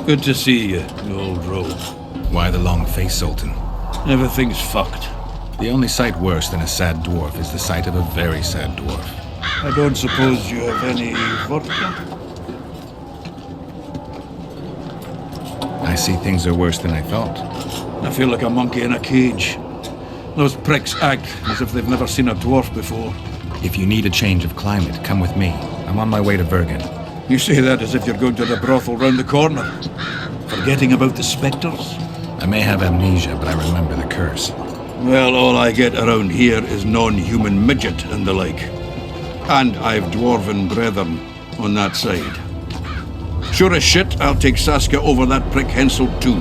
Good to see you, you old rogue. Why the long face, Sultan? Everything's fucked. The only sight worse than a sad dwarf is the sight of a very sad dwarf. I don't suppose you have any vodka? I see things are worse than I thought. I feel like a monkey in a cage. Those pricks act as if they've never seen a dwarf before. If you need a change of climate, come with me. I'm on my way to Bergen. You say that as if you're going to the brothel round the corner. Forgetting about the spectres? I may have amnesia, but I remember the curse. Well, all I get around here is non-human midget and the like. And I've dwarven brethren on that side. Sure as shit, I'll take Saskia over that prick Hensel too.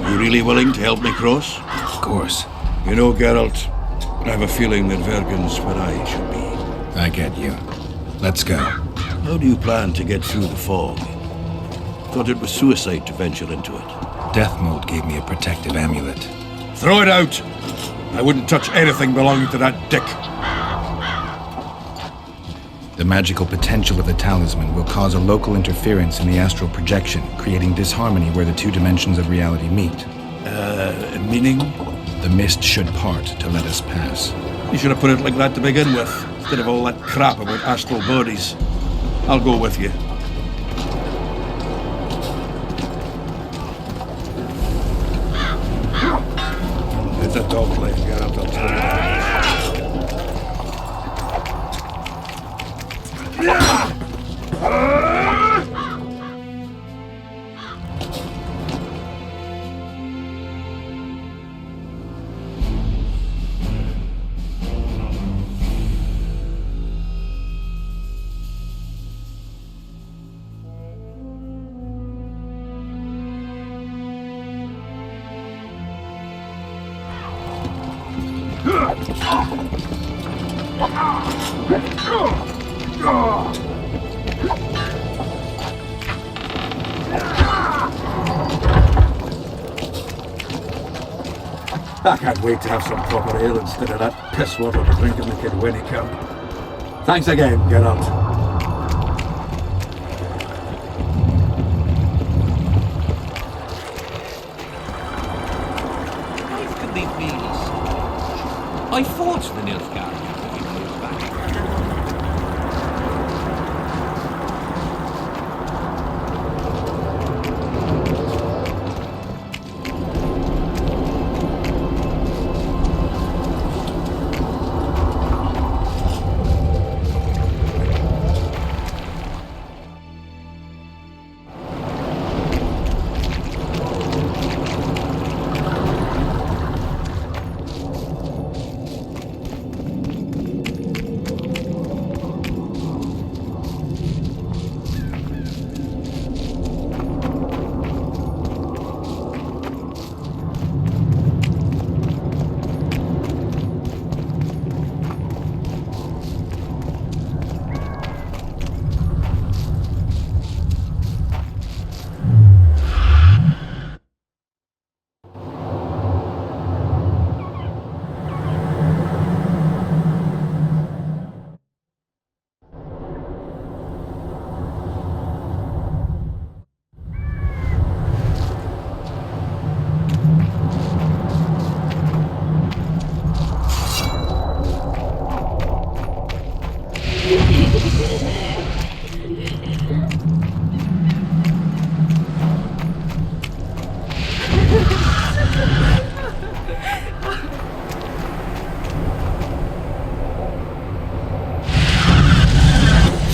You really willing to help me cross? Of course. You know, Geralt, I have a feeling that Bergen's where I should be. I get you. Let's go. How do you plan to get through the fog? Thought it was suicide to venture into it. Death Mold gave me a protective amulet. Throw it out! I wouldn't touch anything belonging to that dick. The magical potential of the talisman will cause a local interference in the astral projection, creating disharmony where the two dimensions of reality meet. Meaning? The mist should part to let us pass. You should have put it like that to begin with, instead of all that crap about astral bodies. I'll go with you. It's a dog life, Geralt, I'll tell you. I can't wait to have some proper ale instead of that piss water to drink in the Kidwenny camp. Thanks again, Geralt. Life can be really strange. I fought the Nilfgaard a few years back.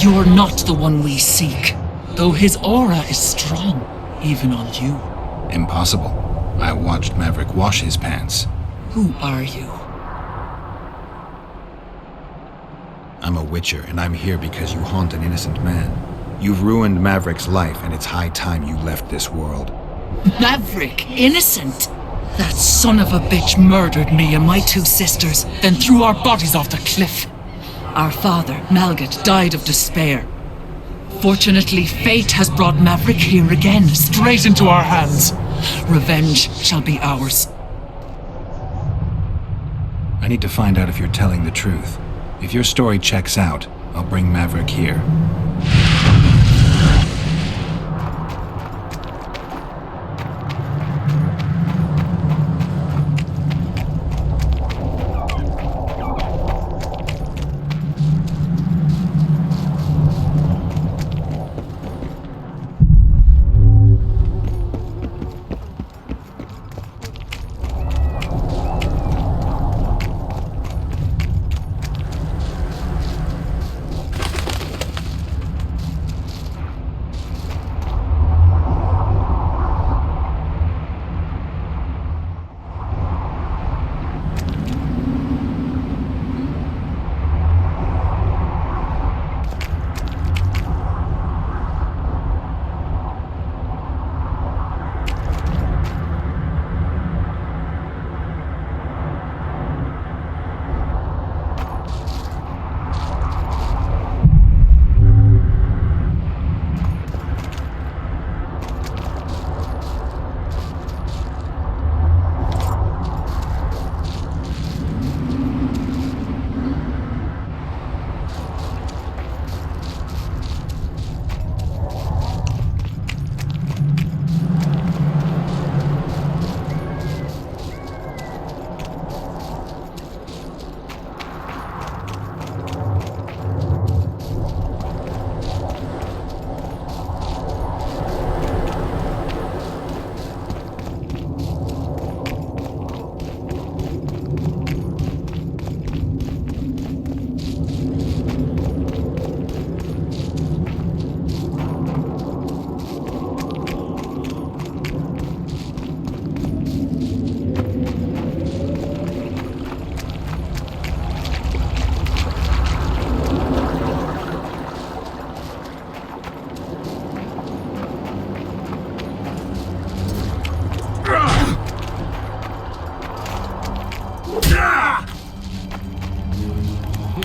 You're not the one we seek, though his aura is strong, even on you. Impossible. I watched Maverick wash his pants. Who are you? I'm a witcher, and I'm here because you haunt an innocent man. You've ruined Maverick's life, and it's high time you left this world. Maverick? Innocent? That son of a bitch murdered me and my two sisters, then threw our bodies off the cliff. Our father, Malgat, died of despair. Fortunately, fate has brought Maverick here again, straight into our hands. Revenge shall be ours. I need to find out if you're telling the truth. If your story checks out, I'll bring Maverick here.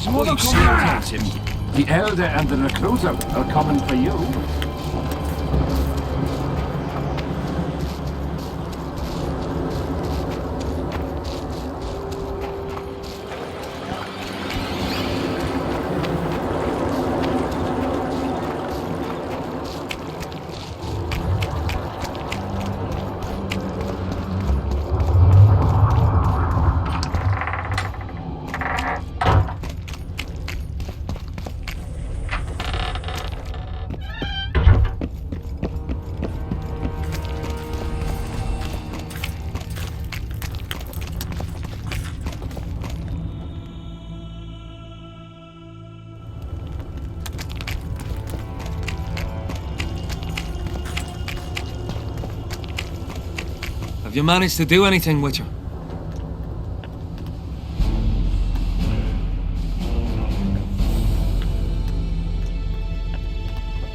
Will you suffocate him? The elder and the recruiter are coming for you. Have you managed to do anything, Witcher?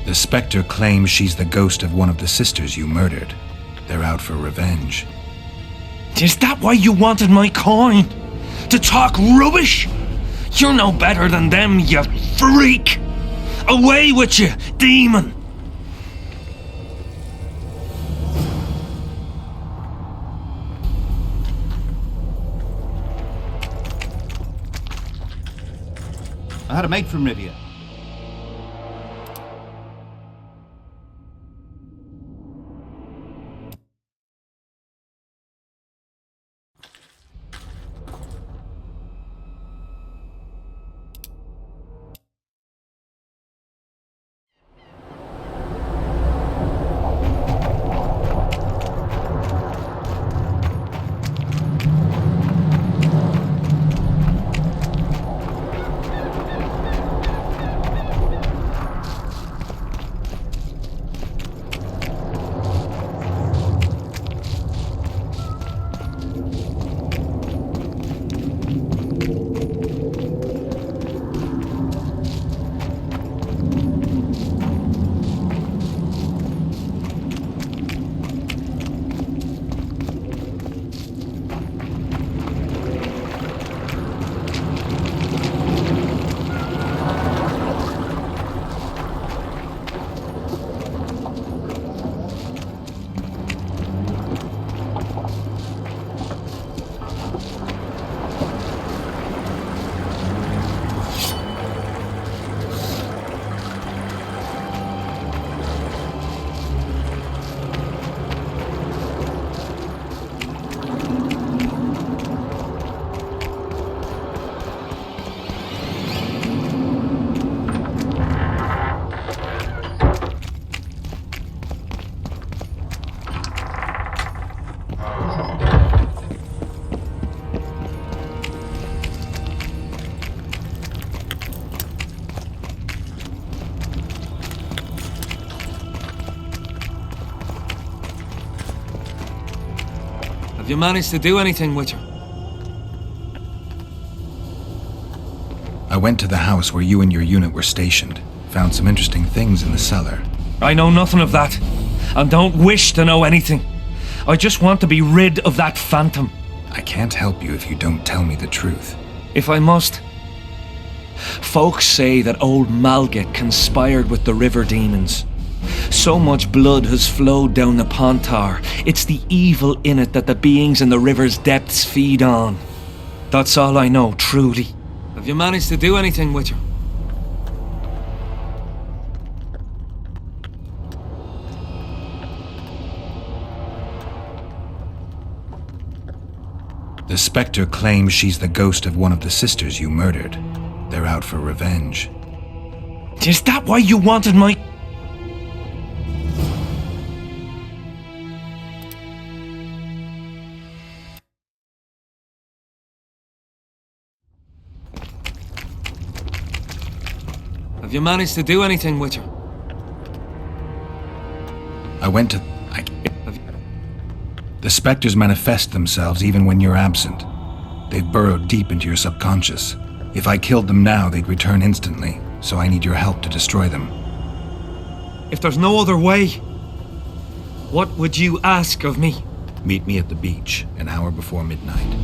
The Spectre claims she's the ghost of one of the sisters you murdered. They're out for revenge. Is that why you wanted my coin? To talk rubbish? You're no better than them, you freak! Away with you, demon! I had a mate from Rivia. Have you managed to do anything, Witcher? I went to the house where you and your unit were stationed. Found some interesting things in the cellar. I know nothing of that, and don't wish to know anything. I just want to be rid of that phantom. I can't help you if you don't tell me the truth. If I must. Folks say that old Malget conspired with the river demons. So much blood has flowed down the Pontar. It's the evil in it that the beings in the river's depths feed on. That's all I know, truly. Have you managed to do anything, Witcher? The Spectre claims she's the ghost of one of the sisters you murdered. They're out for revenge. Is that why you wanted my... Have you managed to do anything, Witcher? I went to... The Spectres manifest themselves even when you're absent. They've burrowed deep into your subconscious. If I killed them now, they'd return instantly, so I need your help to destroy them. If there's no other way, what would you ask of me? Meet me at the beach, an hour before midnight.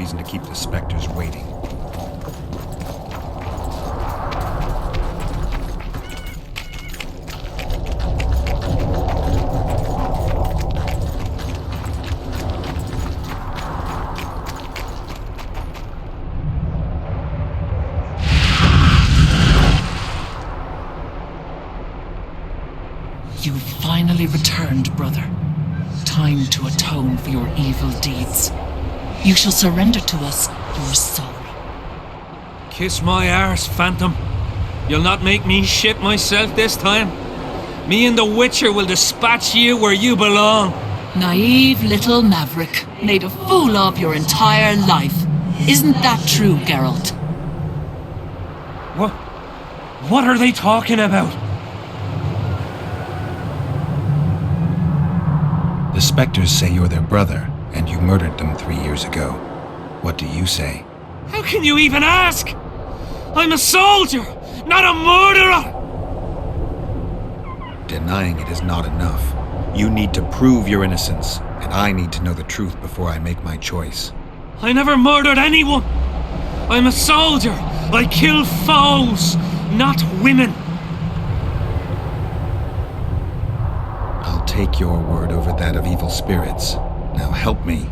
reason to keep the specters waiting. You finally returned, brother. Time to atone for your evil deeds. You shall surrender to us your soul. Kiss my arse, Phantom. You'll not make me shit myself this time. Me and the Witcher will dispatch you where you belong. Naive little maverick, made a fool of your entire life. Isn't that true, Geralt? What are they talking about? The specters say you're their brother, and you murdered them 3 years ago. What do you say? How can you even ask? I'm a soldier, not a murderer! Denying it is not enough. You need to prove your innocence, and I need to know the truth before I make my choice. I never murdered anyone. I'm a soldier. I kill foes, not women. I'll take your word over that of evil spirits. Now help me.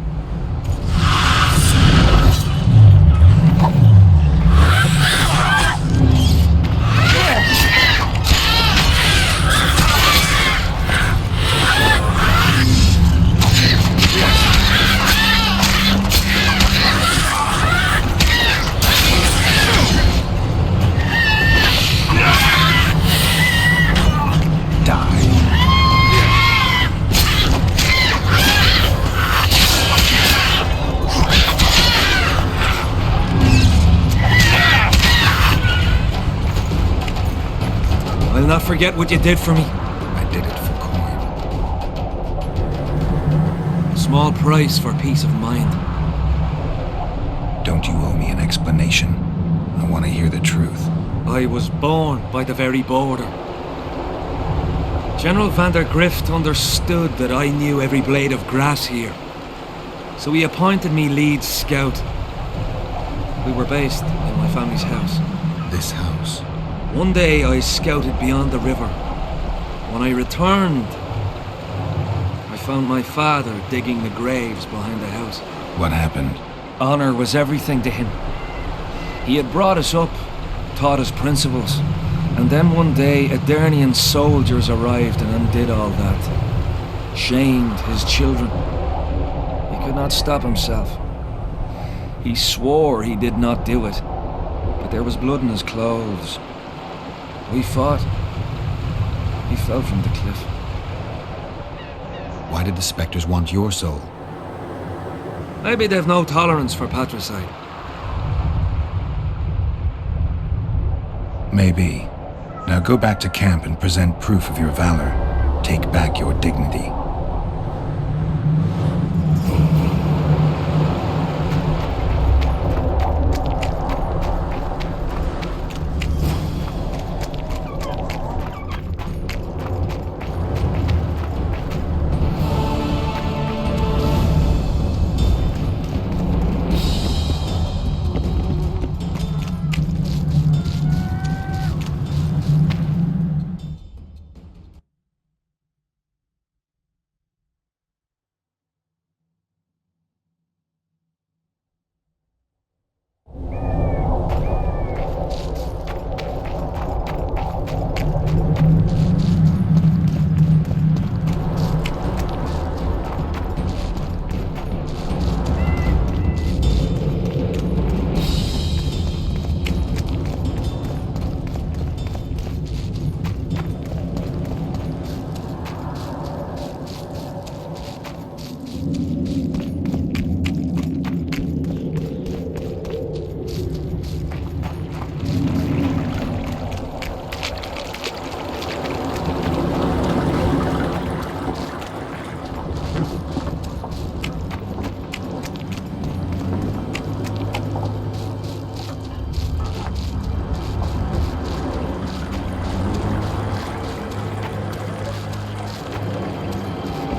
I'll not forget what you did for me. I did it for coin. Small price for peace of mind. Don't you owe me an explanation? I want to hear the truth. I was born by the very border. General van der Grift understood that I knew every blade of grass here. So he appointed me lead scout. We were based in my family's house. This house. One day I scouted beyond the river. When I returned, I found my father digging the graves behind the house. What happened? Honor was everything to him. He had brought us up, taught us principles, and then one day Adernian soldiers arrived and undid all that. Shamed his children. He could not stop himself. He swore he did not do it, but there was blood in his clothes. We fought. He fell from the cliff. Why did the specters want your soul? Maybe they've no tolerance for patricide. Maybe. Now go back to camp and present proof of your valor. Take back your dignity.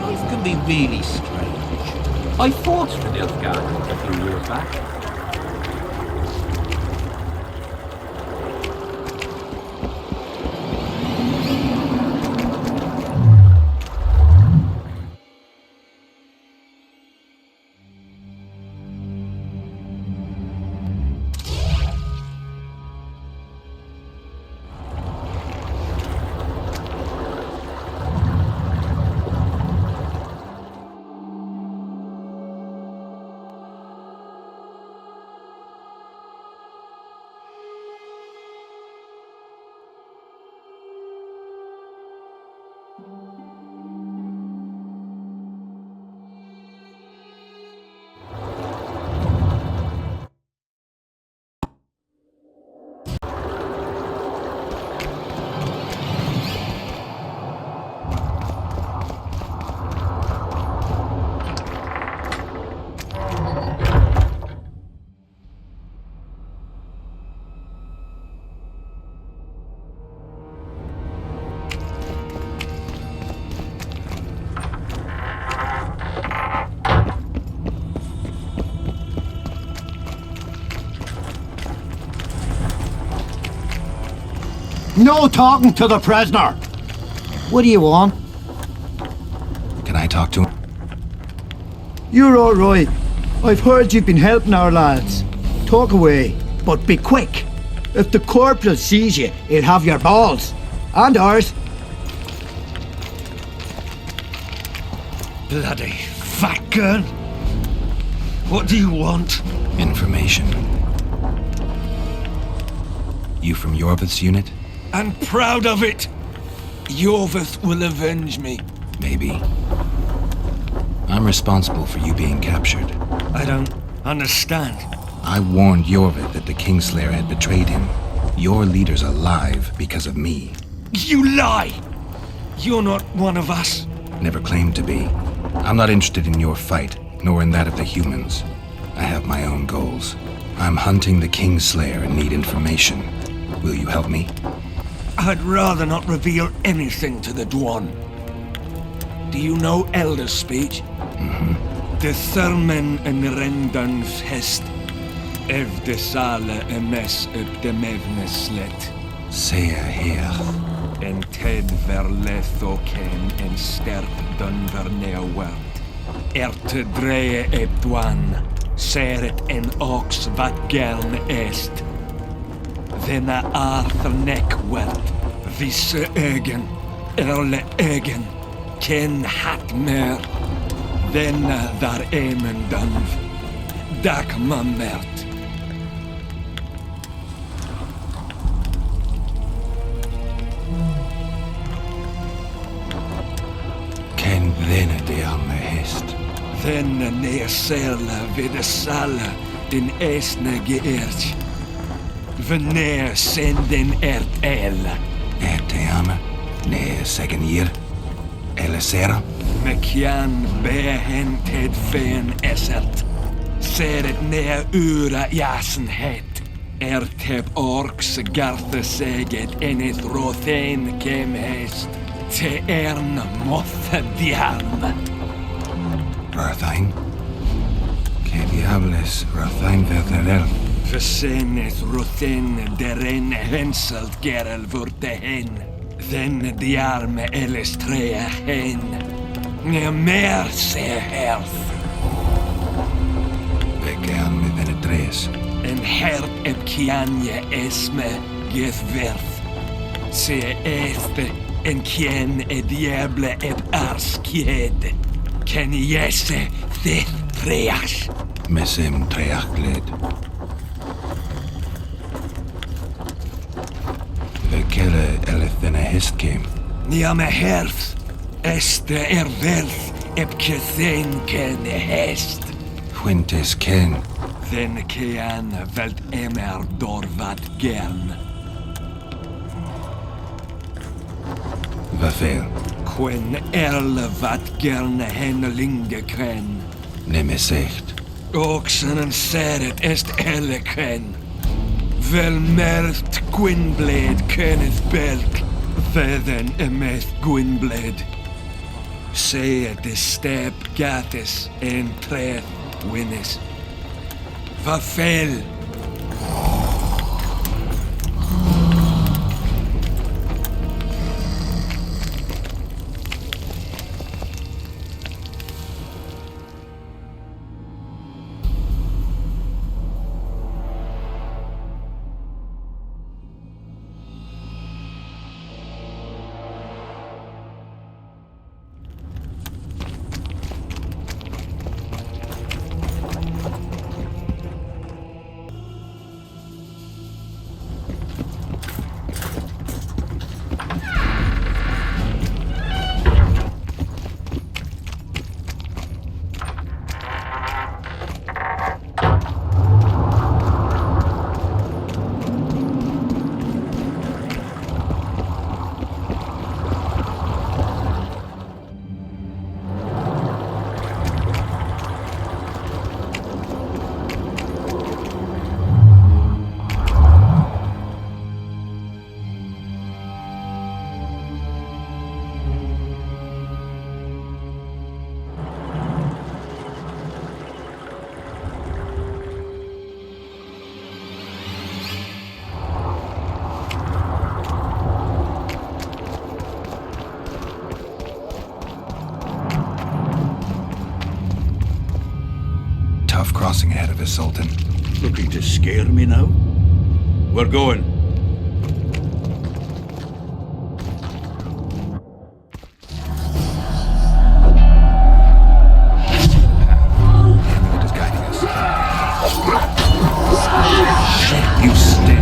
Life can be really strange. I fought for Nilfgaard a few years back. No talking to the prisoner! What do you want? Can I talk to him? You're alright. I've heard you've been helping our lads. Talk away, but be quick. If the corporal sees you, he'll have your balls. And ours. Bloody fat gun! What do you want? Information. You from Yorvith's unit? I'm proud of it! Yorvith will avenge me. Maybe. I'm responsible for you being captured. I don't understand. I warned Yorvith that the Kingslayer had betrayed him. Your leader's alive because of me. You lie! You're not one of us. Never claimed to be. I'm not interested in your fight, nor in that of the humans. I have my own goals. I'm hunting the Kingslayer and need information. Will you help me? I'd rather not reveal anything to the Dwan. Do you know Elder speech? De Thurmen en Rendans hest. Ev de sale emes up de mevneslet. Say a her. En ted verleth o ken en sterk dun vernea word. Te dreie eb Dwan. Seret en ox wat gern est. Denna Arthur neck werd. Visse ögen. Erle ögen. Ken hat mer. Denna dar emen dunv. Dak mammert. Ken denna de arme hest. Denna neersela vid de sala din esne geert. Veneer senden el. Te arme. Ne segen hier. Elisera. Mekian behented ven esert. Seret nea ura jasenhet. Teb orks garthe seget enith rothen kem hest. Te mothe diarm. Rathain. Que diables Rathain verderel. Verseneth rothen deren henselt gerel vurte hen. Den diarme elestrea hen. Ne mer se herth. Vegean me venetres. En hert eb kianje esme geth verth. Se este en kien e diable eb ars kied. Ken jesse thith treas. Mesem treachled. Vekele elethene hestkem. Niame herth. Este verth eb kethen ken hest. Fuentes ken. Den kean velt emer dorvat gern. Vafel. Quen vat gern hennelinge kren. Nemesecht. Oxen en seret est elle ken. Vel merth Gwynblade kenneth belk. Vedden emeth Gwynblade. Say at this step gathis en treth winnis. Vafel. Tough crossing ahead of us, Sultan. Looking to scare me now? We're going. Amulet is guiding us. You stay.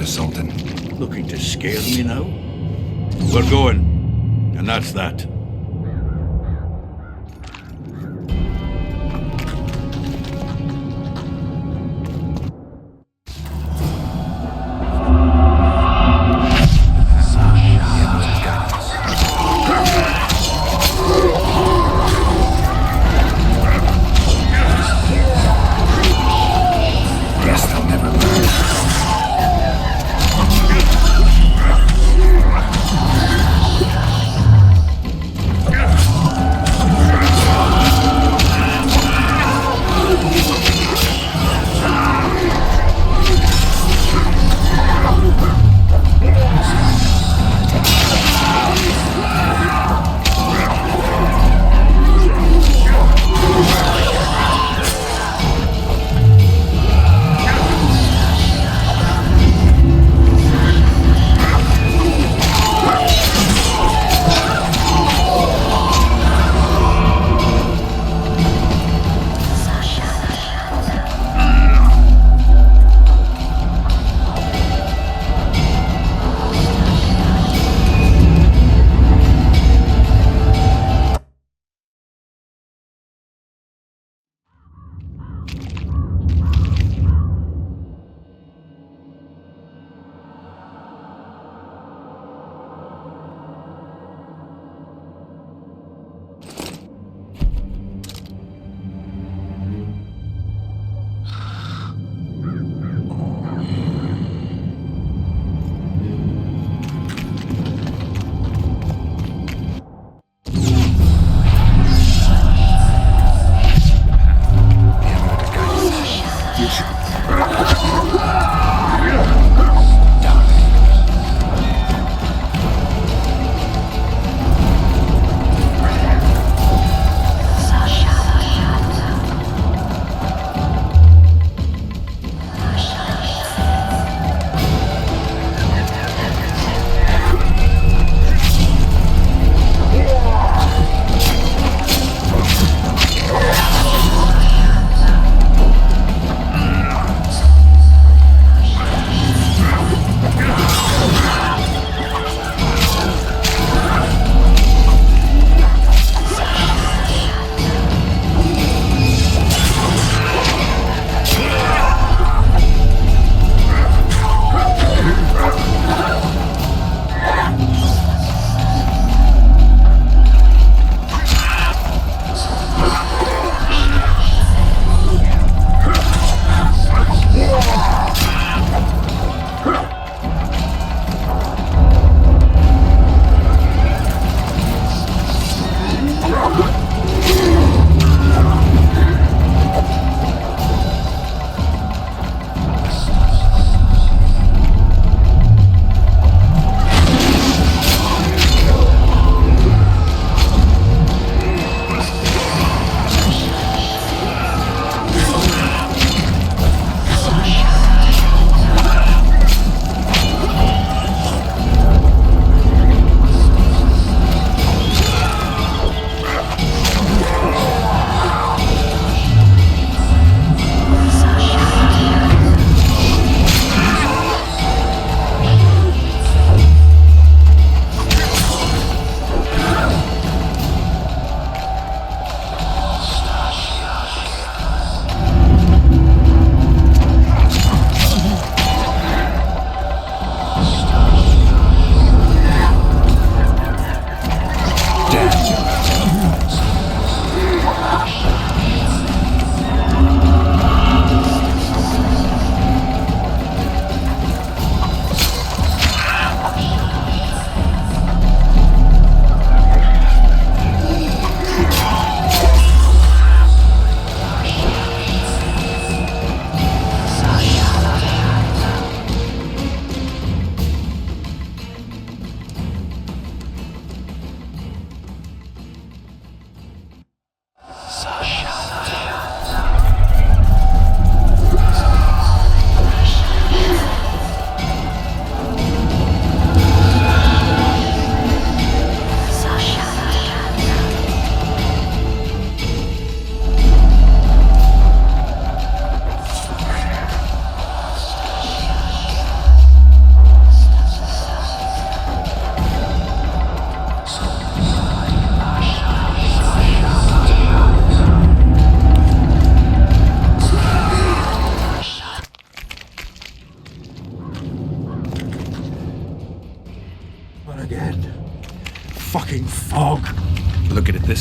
the Sultan. Looking to scare me now? We're going, and that's that. Guess they'll never learn.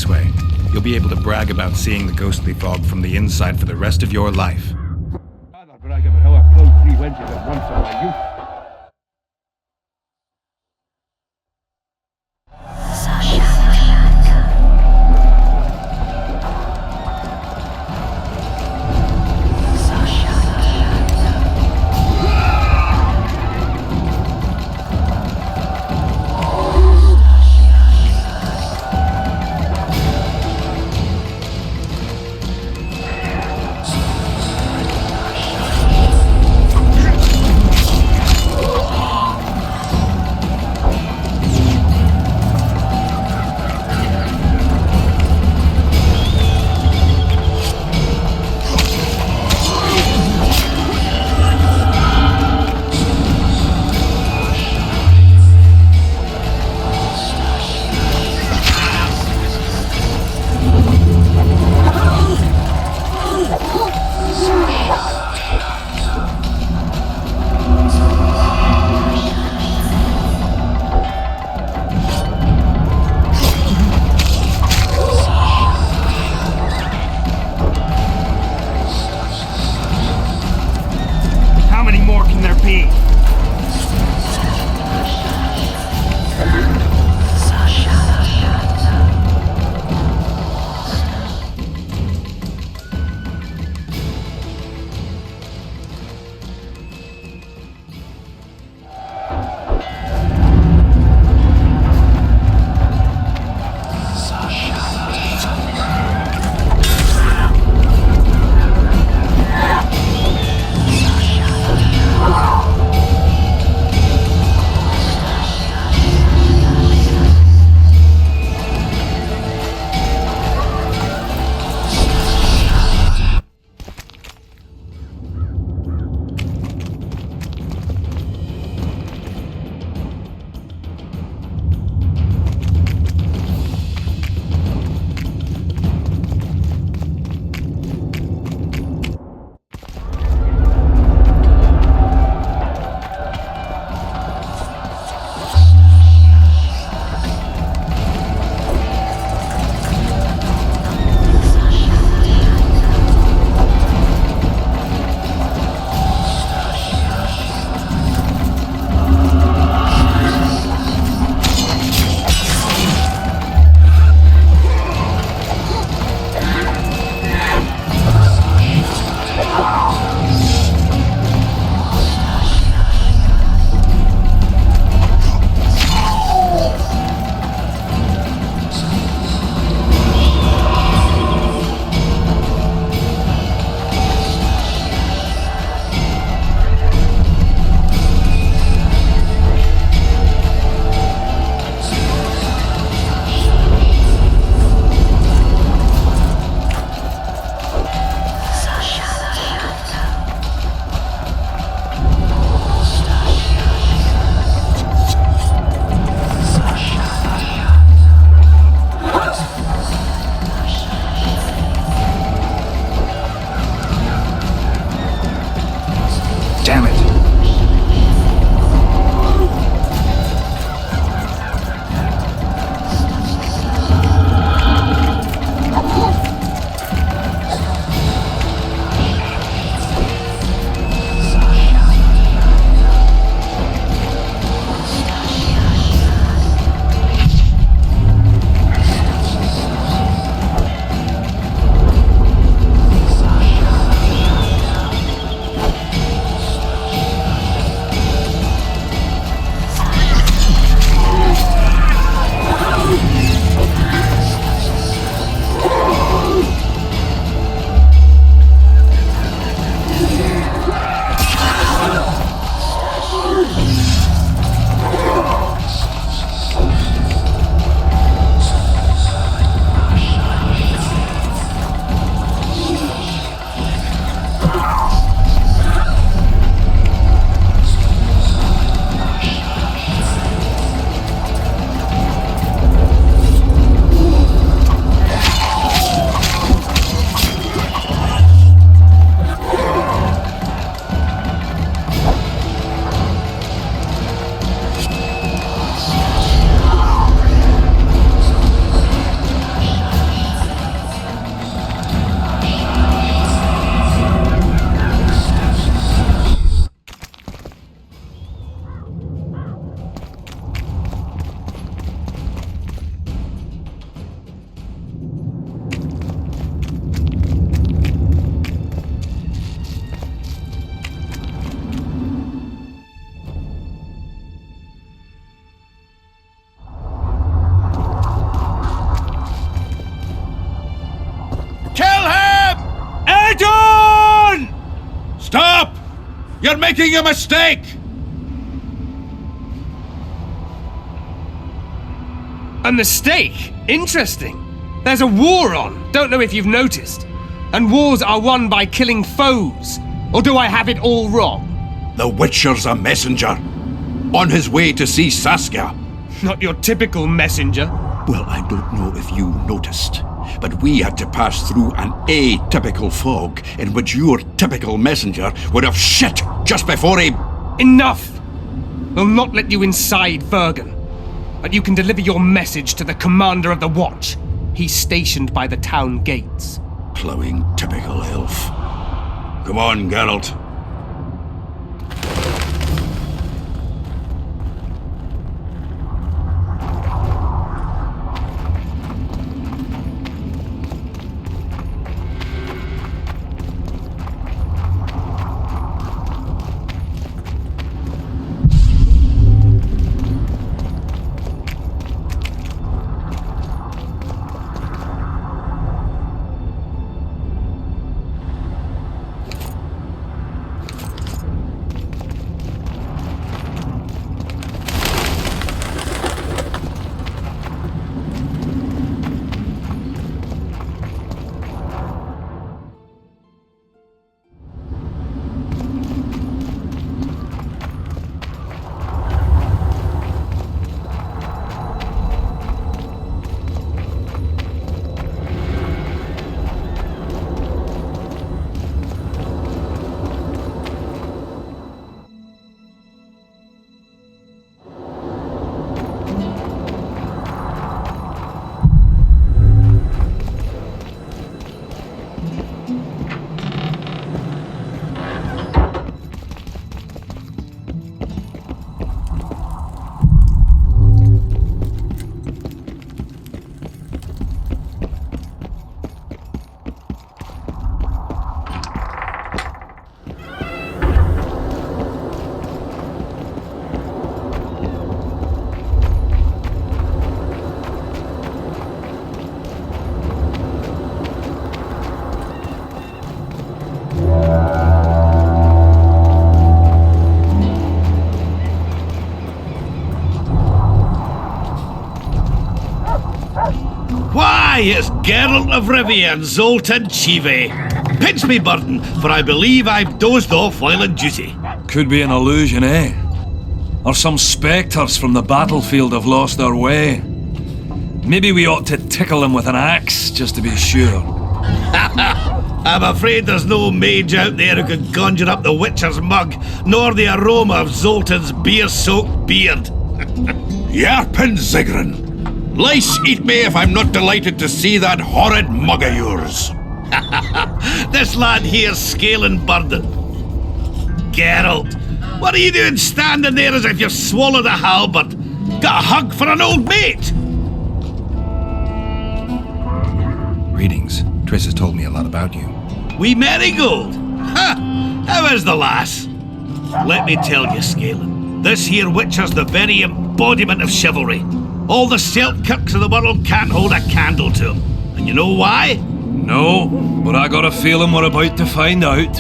this way. You'll be able to brag about seeing the ghostly fog from the inside for the rest of your life. I'll brag about how I plowed 3 wenches at once all my youth. You're making a mistake! A mistake? Interesting. There's a war on, don't know if you've noticed. And wars are won by killing foes. Or do I have it all wrong? The Witcher's a messenger. On his way to see Saskia. Not your typical messenger. Well, I don't know if you noticed, but we had to pass through an atypical fog in which your typical messenger would have shit just before he... Enough! We'll not let you inside Vergen. But you can deliver your message to the commander of the watch. He's stationed by the town gates. Plowing typical elf. Come on, Geralt. Why, it's Geralt of Rivia and Zoltan Chive. Pinch me, Burton, for I believe I've dozed off while on duty. Could be an illusion, eh? Or some spectres from the battlefield have lost their way. Maybe we ought to tickle them with an axe, just to be sure. I'm afraid there's no mage out there who can conjure up the Witcher's mug, nor the aroma of Zoltan's beer-soaked beard. Yarpin Zigrin! Lice eat me if I'm not delighted to see that horrid mug of yours. This lad here's scaling burden. Geralt, what are you doing standing there as if you've swallowed a halberd? Got a hug for an old mate? Greetings. Triss has told me a lot about you. Wee Marigold? Ha! How is the lass? Let me tell you, Scaling, this here Witcher's the very embodiment of chivalry. All the Selkirks of the world can't hold a candle to him. And you know why? No, but I got a feeling we're about to find out.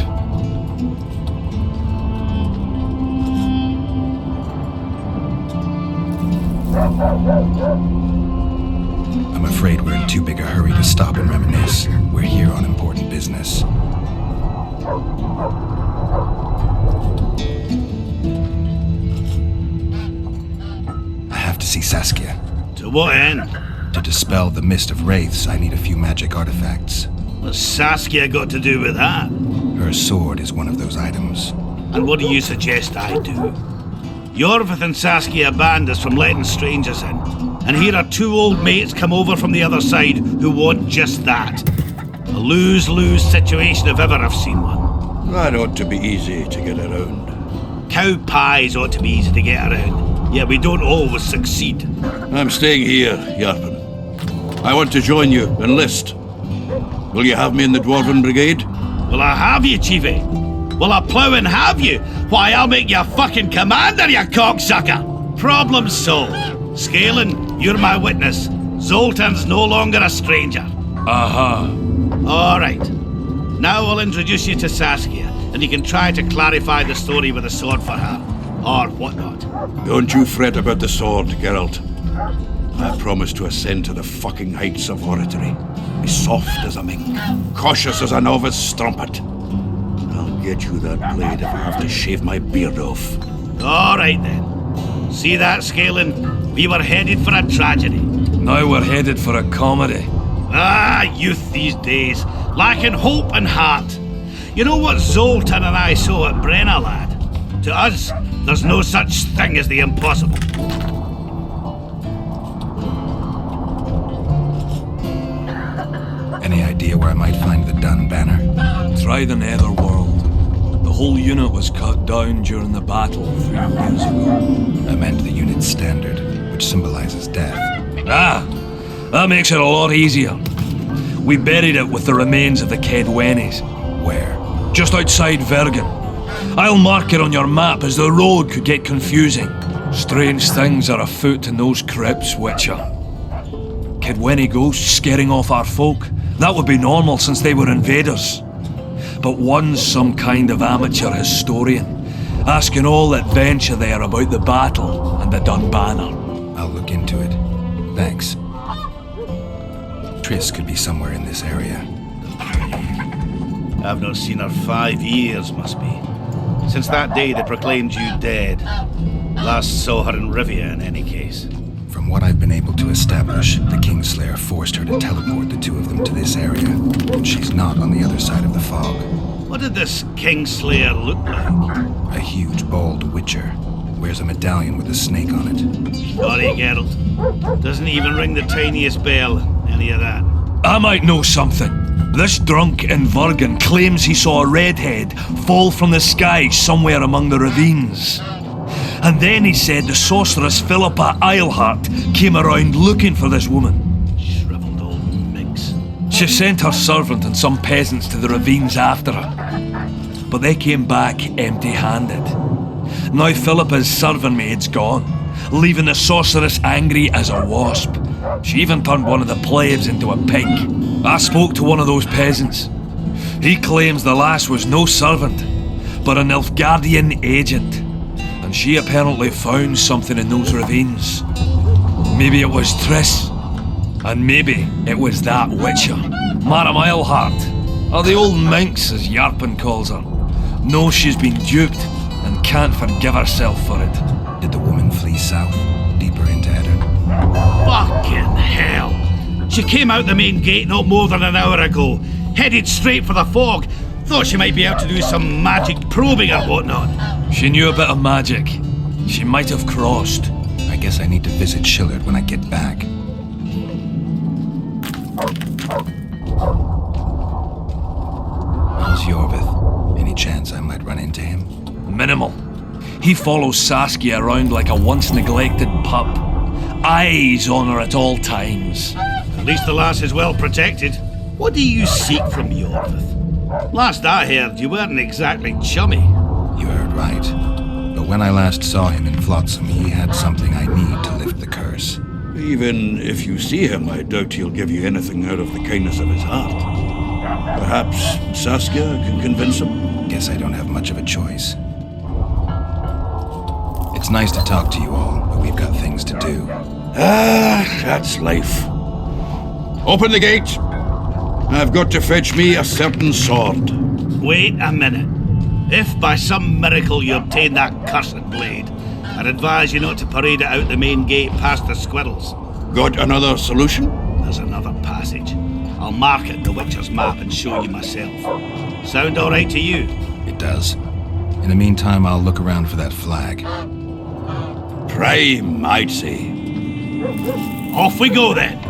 I'm afraid we're in too big a hurry to stop and reminisce. We're here on important business. I have to see Saskia. To what end? To dispel the mist of wraiths, I need a few magic artifacts. What's Saskia got to do with that? Her sword is one of those items. And what do you suggest I do? Yorvith and Saskia banned us from letting strangers in. And here are two old mates come over from the other side who want just that. A lose-lose situation if ever I've seen one. That ought to be easy to get around. Cow pies ought to be easy to get around. Yeah, we don't always succeed. I'm staying here, Yarpin. I want to join you, enlist. Will you have me in the Dwarven Brigade? Will I have you, Chiefy? Will I plough and have you? Why, I'll make you fucking commander, you cocksucker! Problem solved. Scaling, you're my witness. Zoltan's no longer a stranger. Aha. All right. Now I'll introduce you to Saskia. and you can try to clarify the story with a sword for her, or whatnot. Don't you fret about the sword, Geralt. I promise to ascend to the fucking heights of oratory. Be soft as a mink, cautious as a novice strumpet. I'll get you that blade if I have to shave my beard off. All right then. See that, Scalen? We were headed for a tragedy. Now we're headed for a comedy. Ah, youth these days, lacking hope and heart. You know what Zoltan and I saw at Brenna, lad? To us, there's no such thing as the impossible. Any idea where I might find the Dun banner? Try the Netherworld. The whole unit was cut down during the battle 3 years ago. I meant the unit's standard, which symbolizes death. Ah, that makes it a lot easier. We buried it with the remains of the Kedwenis. Where? Just outside Vergen. I'll mark it on your map as the road could get confusing. Strange things are afoot in those crypts, Witcher. Kedweni ghosts scaring off our folk. That would be normal since they were invaders. But one's some kind of amateur historian, asking all that venture there about the battle and the Dun banner. I'll look into it. Thanks. Triss could be somewhere in this area. I've not seen her 5 years, must be. Since that day they proclaimed you dead. Last saw her in Rivia, in any case. From what I've been able to establish, the Kingslayer forced her to teleport the two of them to this area, and she's not on the other side of the fog. What did this Kingslayer look like? A huge, bald witcher. Wears a medallion with a snake on it. Sorry, Geralt. Doesn't even ring the tiniest bell, any of that. I might know something. This drunk in Vergen claims he saw a redhead fall from the sky somewhere among the ravines. And then he said the sorceress Philippa Eilhart came around looking for this woman. Shriveled old minx. She sent her servant and some peasants to the ravines after her. But they came back empty-handed. Now Philippa's servant maid's gone, leaving the sorceress angry as a wasp. She even turned one of the plebs into a pig. I spoke to one of those peasants. He claims the lass was no servant, but an Nilfgaardian agent. And she apparently found something in those ravines. Maybe it was Triss. And maybe it was that witcher, Madame Eilhart, or the old minx as Yarpen calls her. Knows she's been duped and can't forgive herself for it. Did the woman flee south, deeper into Eddard? Fucking hell! She came out the main gate not more than an hour ago, headed straight for the fog. Thought she might be able to do some magic probing or whatnot. She knew a bit of magic. She might have crossed. I guess I need to visit Shillard when I get back. How's Yorvith? Any chance I might run into him? Minimal. He follows Saskia around like a once-neglected pup. Eyes on her at all times. At least the lass is well protected. What do you seek from Yorvith? Last I heard, you weren't exactly chummy. You heard right. But when I last saw him in Flotsam, he had something I need to lift the curse. Even if you see him, I doubt he'll give you anything out of the kindness of his heart. Perhaps Saskia can convince him? Guess I don't have much of a choice. It's nice to talk to you all, but we've got things to do. Ah, that's life. Open the gate. I've got to fetch me a certain sword. Wait a minute. If by some miracle you obtain that cursed blade, I'd advise you not to parade it out the main gate past the squirrels. Got another solution? There's another passage. I'll mark it in the Witcher's map and show you myself. Sound all right to you? It does. In the meantime, I'll look around for that flag. Prime, I'd say. Off we go then.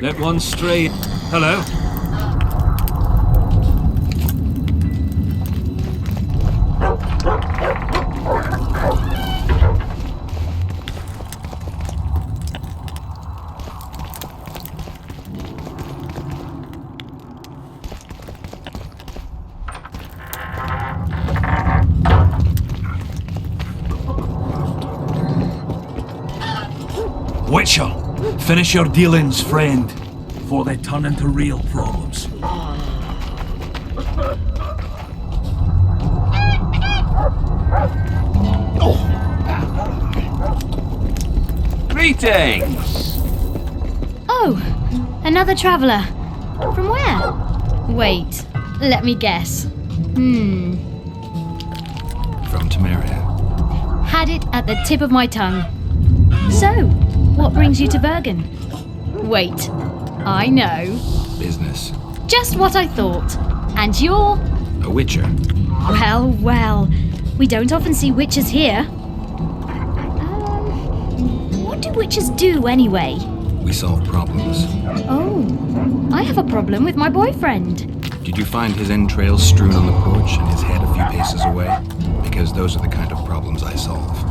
Let one stray. Hello? Witcher, finish your dealings, friend, before they turn into real problems. Greetings! Oh, another traveller. From where? Wait, let me guess. From Temeria. Had it at the tip of my tongue. So, what brings you to Bergen? Wait, I know. Business. Just what I thought. And you're... A witcher. Well, well. We don't often see witches here. What do witches do anyway? We solve problems. Oh, I have a problem with my boyfriend. Did you find his entrails strewn on the porch and his head a few paces away? Because those are the kind of problems I solve.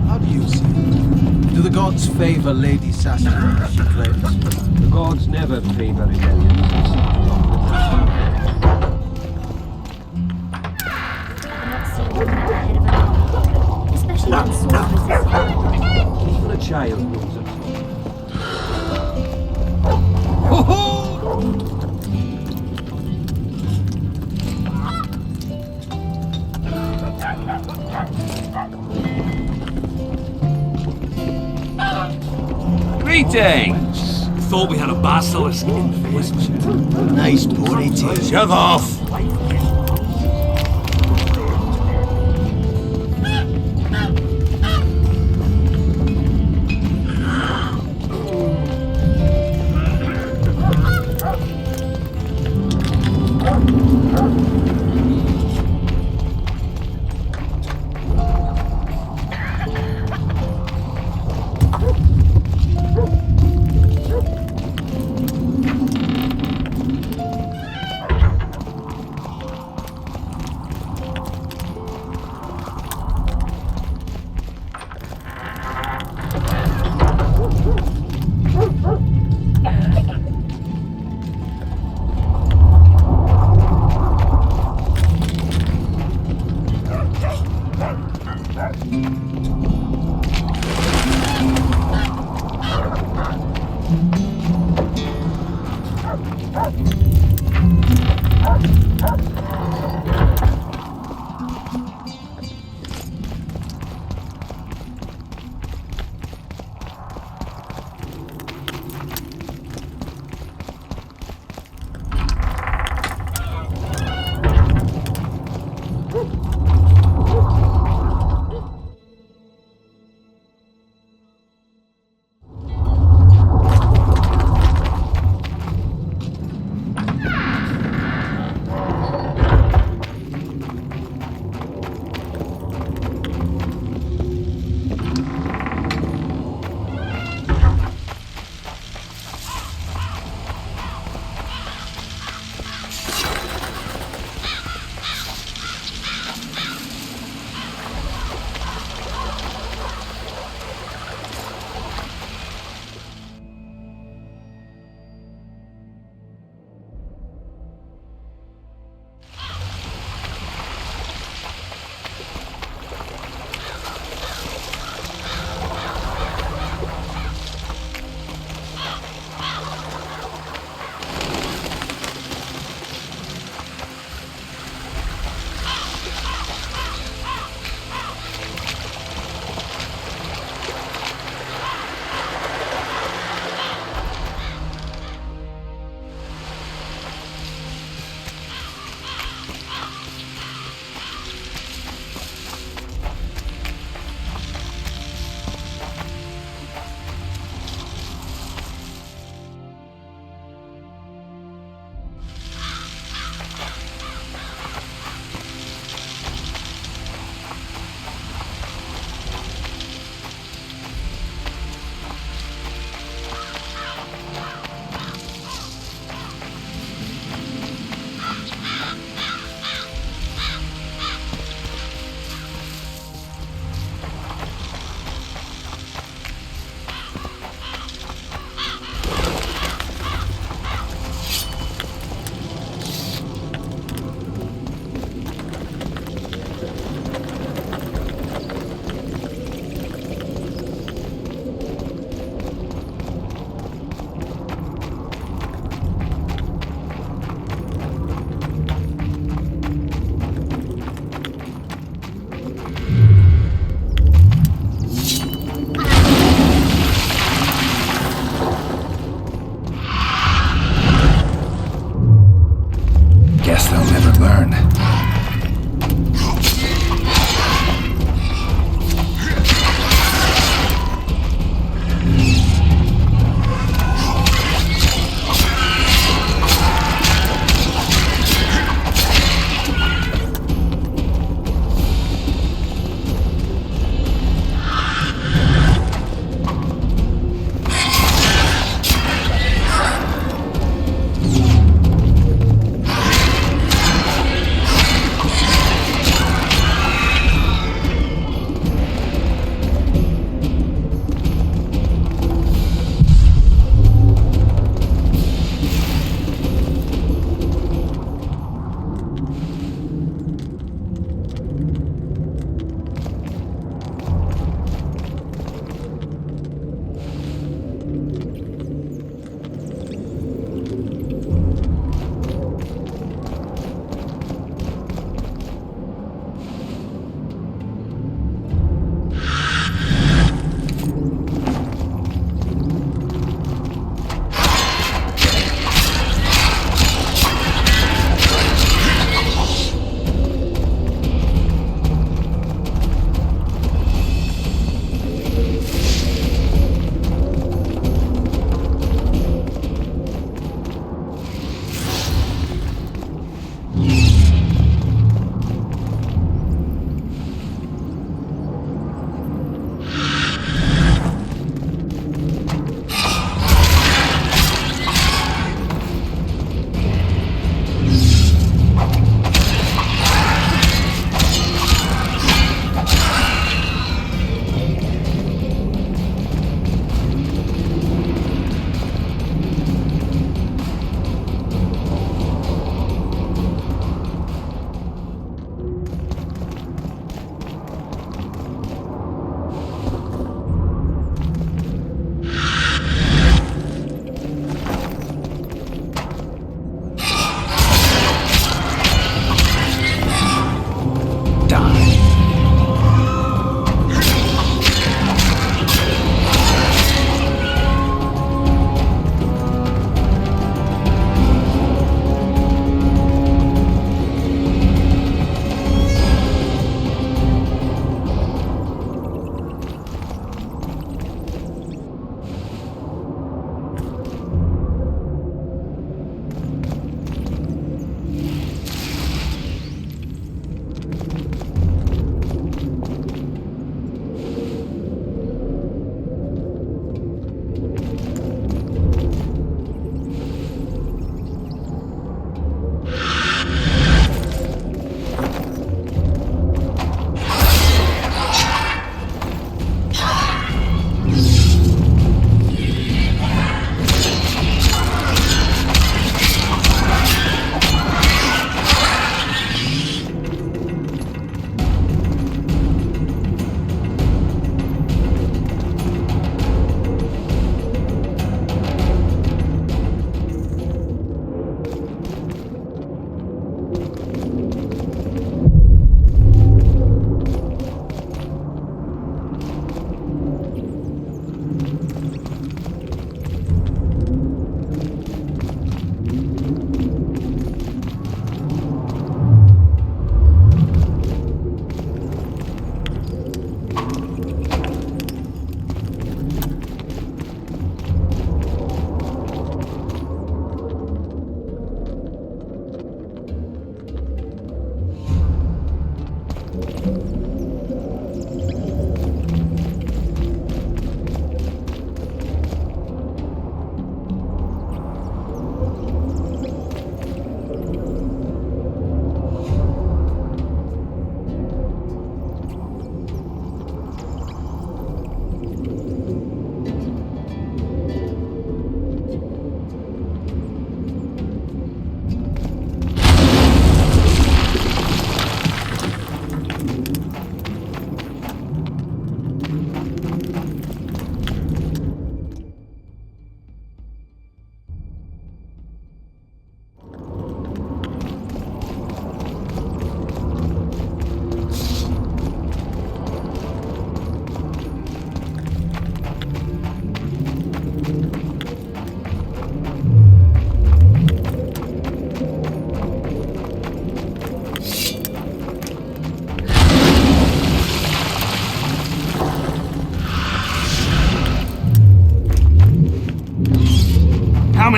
How do you see it? Do the gods favor Lady Saskia as she claims? The gods never favor rebellion. Especially when sword resistance. Even a child knows it. Greetings! Thought we had a basilisk in face. Nice ponytail. Shut off!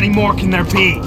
many more can there be?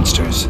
monsters.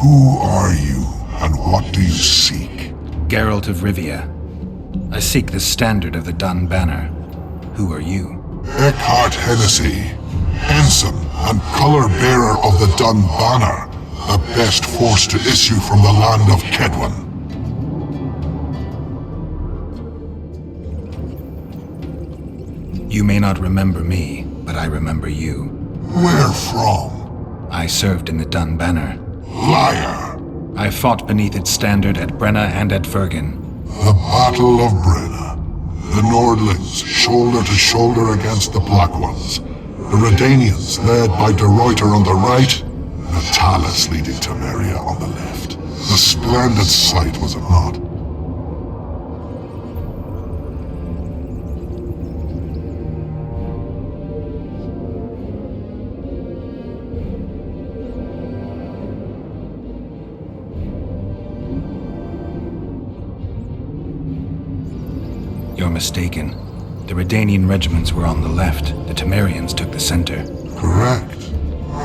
Who are you, and what do you seek? Geralt of Rivia. I seek the standard of the Dun Banner. Who are you? Eckhart Hennessy, ensign and color-bearer of the Dun Banner, the best force to issue from the land of Kedwen. You may not remember me, but I remember you. Where from? I served in the Dun Banner. Liar! I fought beneath its standard at Brenna and at Vergen. The Battle of Brenna. The Nordlings, shoulder to shoulder against the Black Ones. The Redanians, led by De Ruyter on the right, Natalis leading Temeria on the left. A splendid sight, was it not? You're mistaken. The Redanian regiments were on the left. The Temerians took the center. Correct.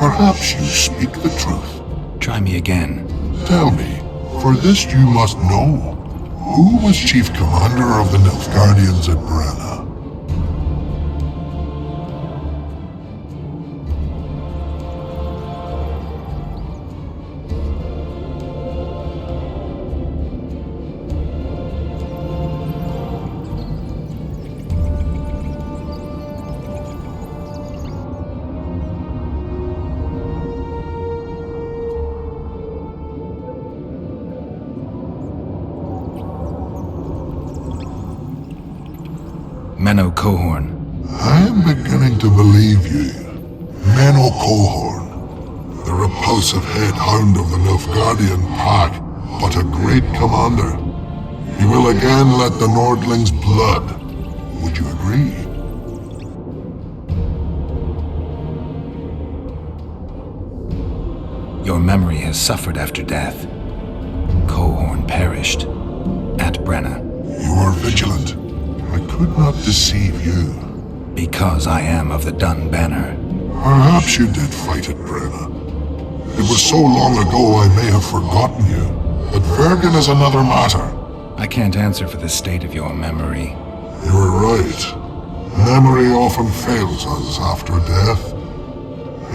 Perhaps you speak the truth. Try me again. Tell me, for this you must know. Who was chief commander of the Nilfgaardians at Brenna? Menno Cohorn. I am beginning to believe you. Menno Cohorn, the repulsive head hound of the Nilfgaardian pack, but a great commander. He will again let the Nordlings' blood. Would you agree? Your memory has suffered after death. Cohorn perished at Brenna. You are vigilant. I could not deceive you. Because I am of the Dun Banner. Perhaps you did fight at Brenna. It was so long ago I may have forgotten you. But Vergen is another matter. I can't answer for the state of your memory. You are right. Memory often fails us after death.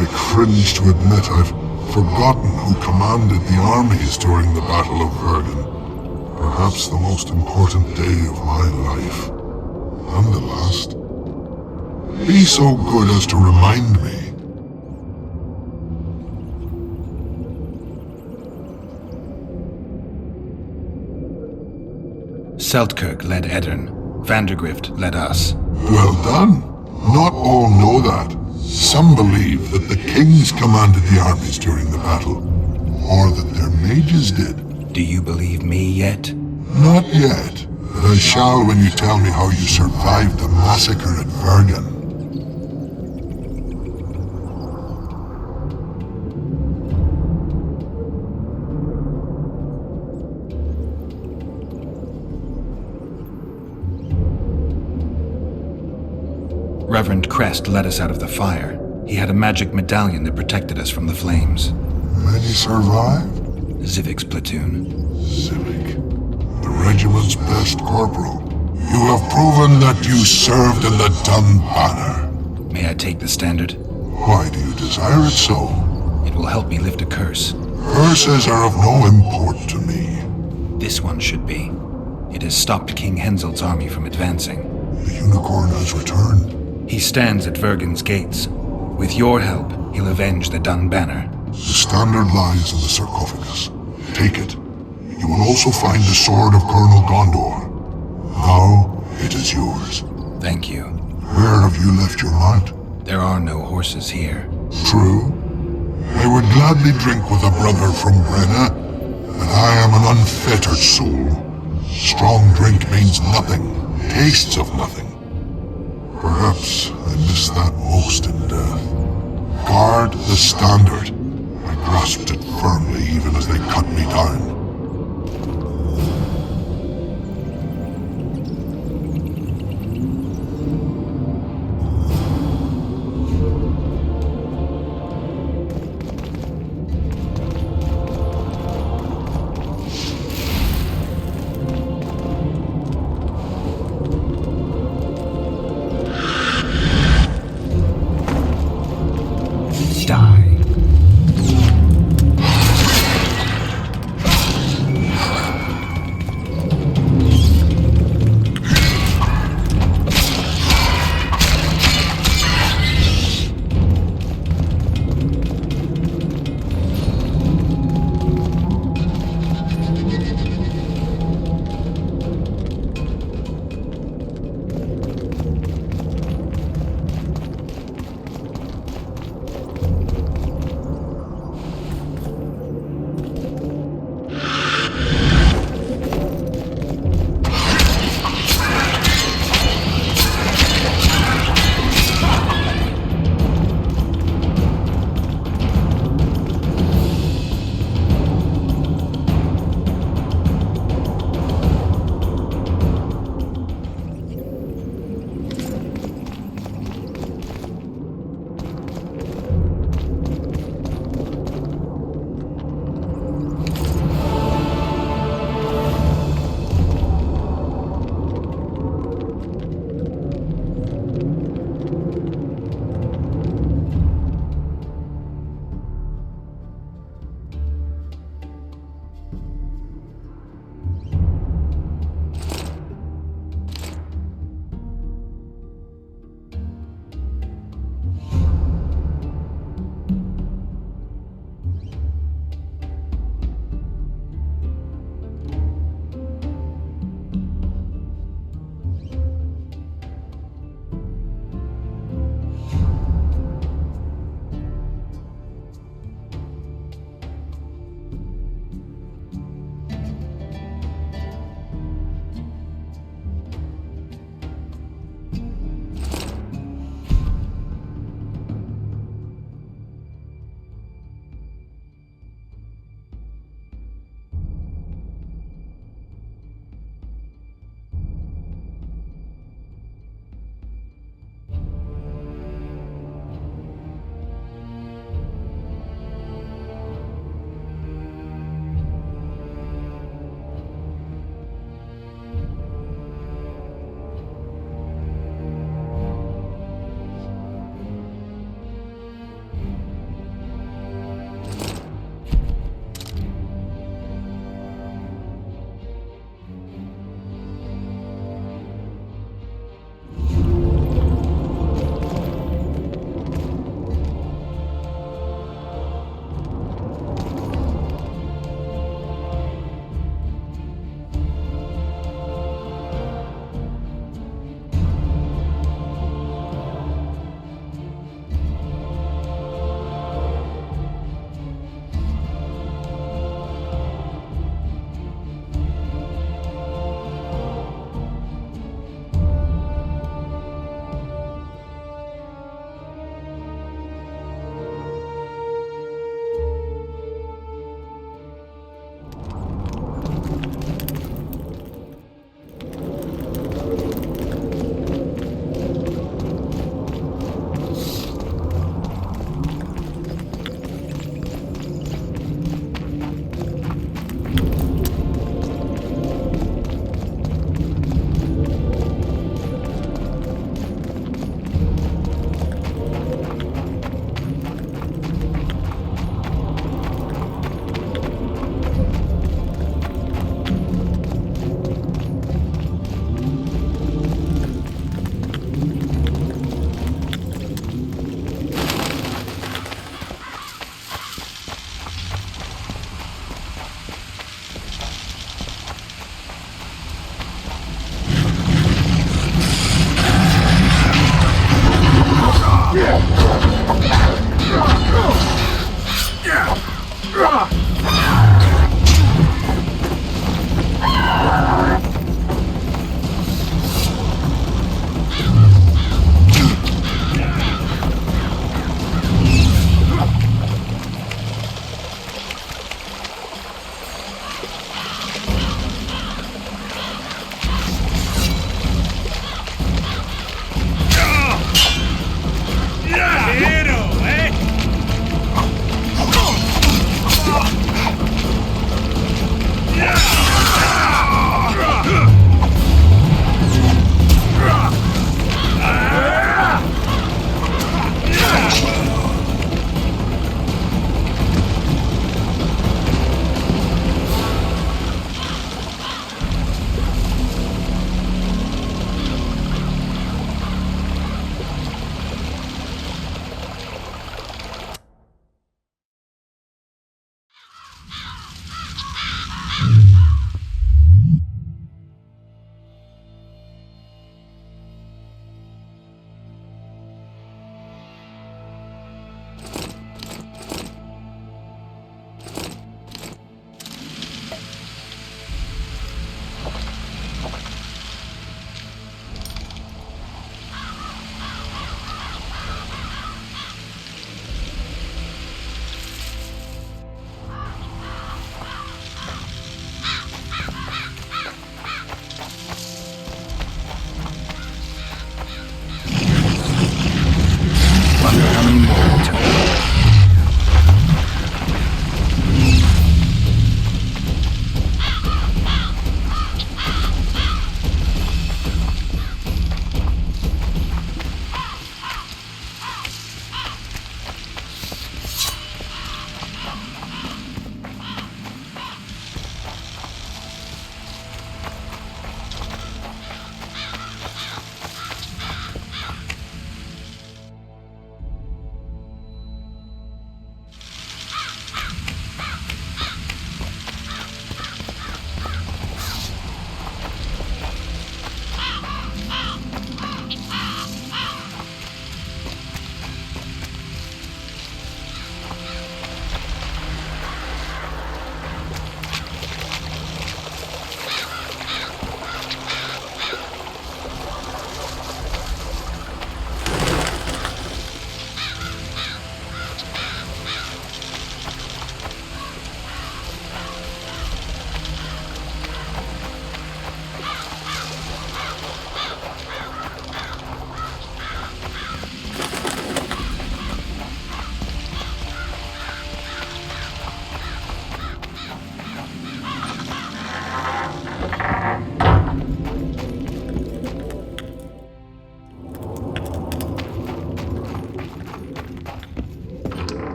I cringe to admit I've forgotten who commanded the armies during the Battle of Vergen. Perhaps the most important day of my life. And the last. Be so good as to remind me. Seltkirk led Eddern. Vandergrift led us. Well done. Not all know that. Some believe that the kings commanded the armies during the battle, or that their mages did. Do you believe me yet? Not yet, but I shall when you tell me how you survived the massacre at Vergen. Reverend Crest led us out of the fire. He had a magic medallion that protected us from the flames. Many survived? Zivic's platoon. Civic, the regiment's best corporal. You have proven that you served in the Dun Banner. May I take the standard? Why do you desire it so? It will help me lift a curse. Curses are of no import to me. This one should be. It has stopped King Henselt's army from advancing. The unicorn has returned. He stands at Vergen's gates. With your help, he'll avenge the Dun Banner. The standard lies in the sarcophagus. Take it. You will also find the sword of Colonel Gondor. Now, it is yours. Thank you. Where have you left your mount? There are no horses here. True. I would gladly drink with a brother from Brenna, but I am an unfettered soul. Strong drink means nothing, tastes of nothing. Perhaps I miss that most in death. Guard the standard. I grasped it firmly even as they cut me down.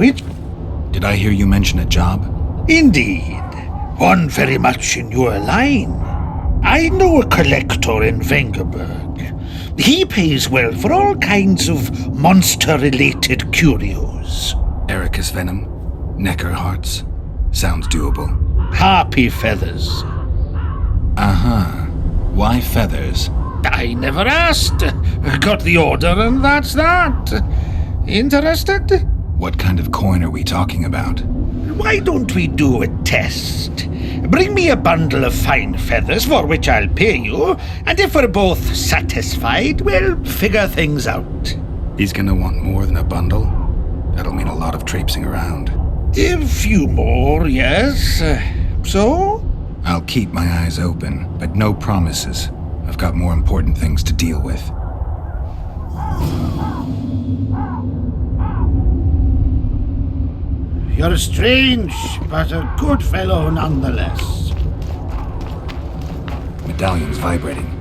Which? Did I hear you mention a job? Indeed. One very much in your line. I know a collector in Vengerberg. He pays well for all kinds of monster-related curios. Ericus venom? Necker hearts? Sounds doable. Harpy feathers. Uh-huh. Why feathers? I never asked. Got the order and that's that. Interested? What kind of coin are we talking about? Why don't we do a test? Bring me a bundle of fine feathers for which I'll pay you, and if we're both satisfied, we'll figure things out. He's gonna want more than a bundle? That'll mean a lot of traipsing around. A few more, yes. So? I'll keep my eyes open, but no promises. I've got more important things to deal with. You're strange, but a good fellow nonetheless. Medallion's vibrating.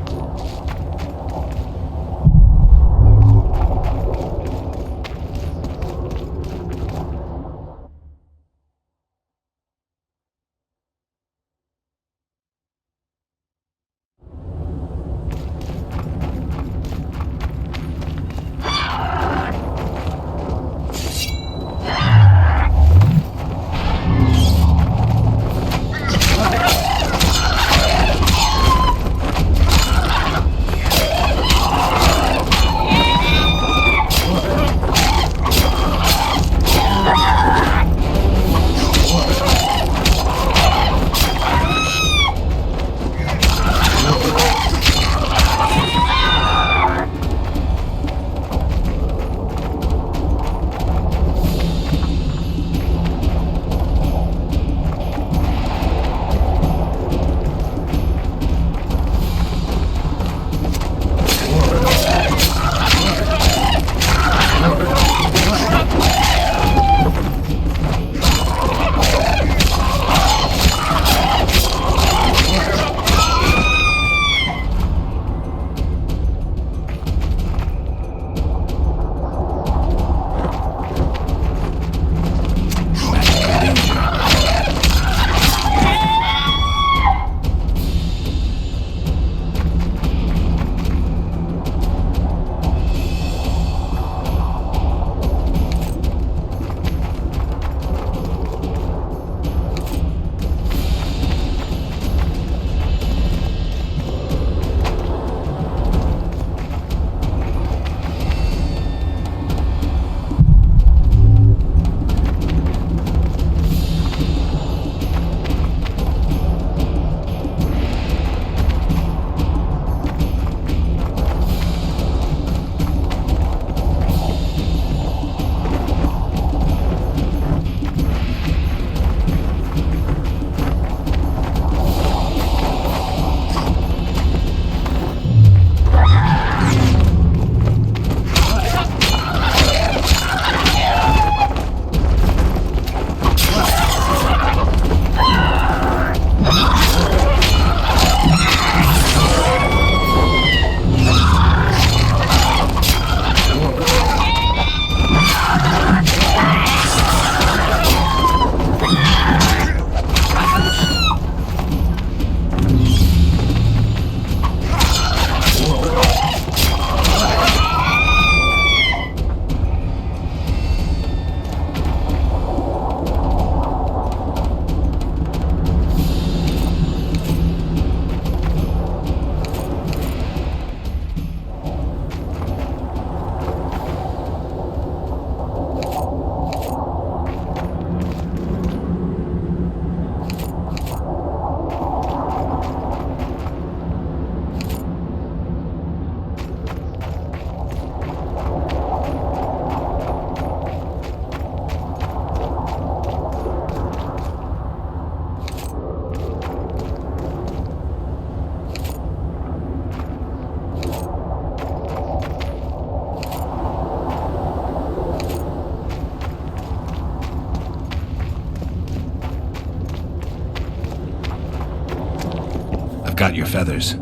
got your feathers.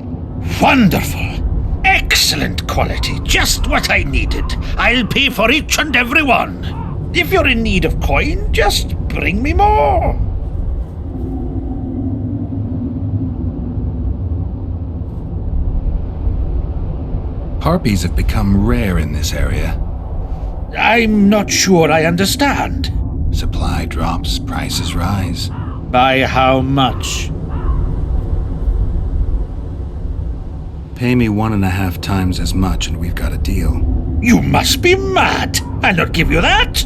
Wonderful! Excellent quality, just what I needed. I'll pay for each and every one. If you're in need of coin, just bring me more. Harpies have become rare in this area. I'm not sure I understand. Supply drops, prices rise. By how much? Pay me 1.5 times as much and we've got a deal. You must be mad! I'll not give you that!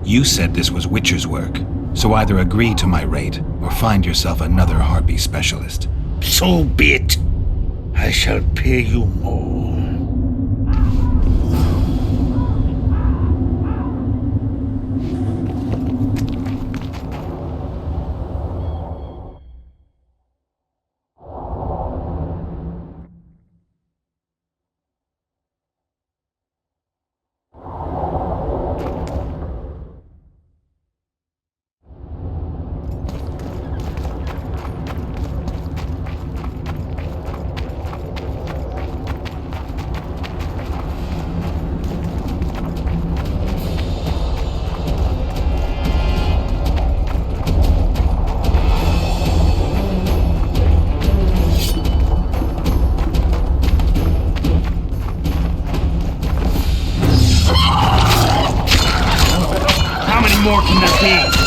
You said this was Witcher's work, so either agree to my rate or find yourself another Harpy specialist. So be it. I shall pay you more. more can there be?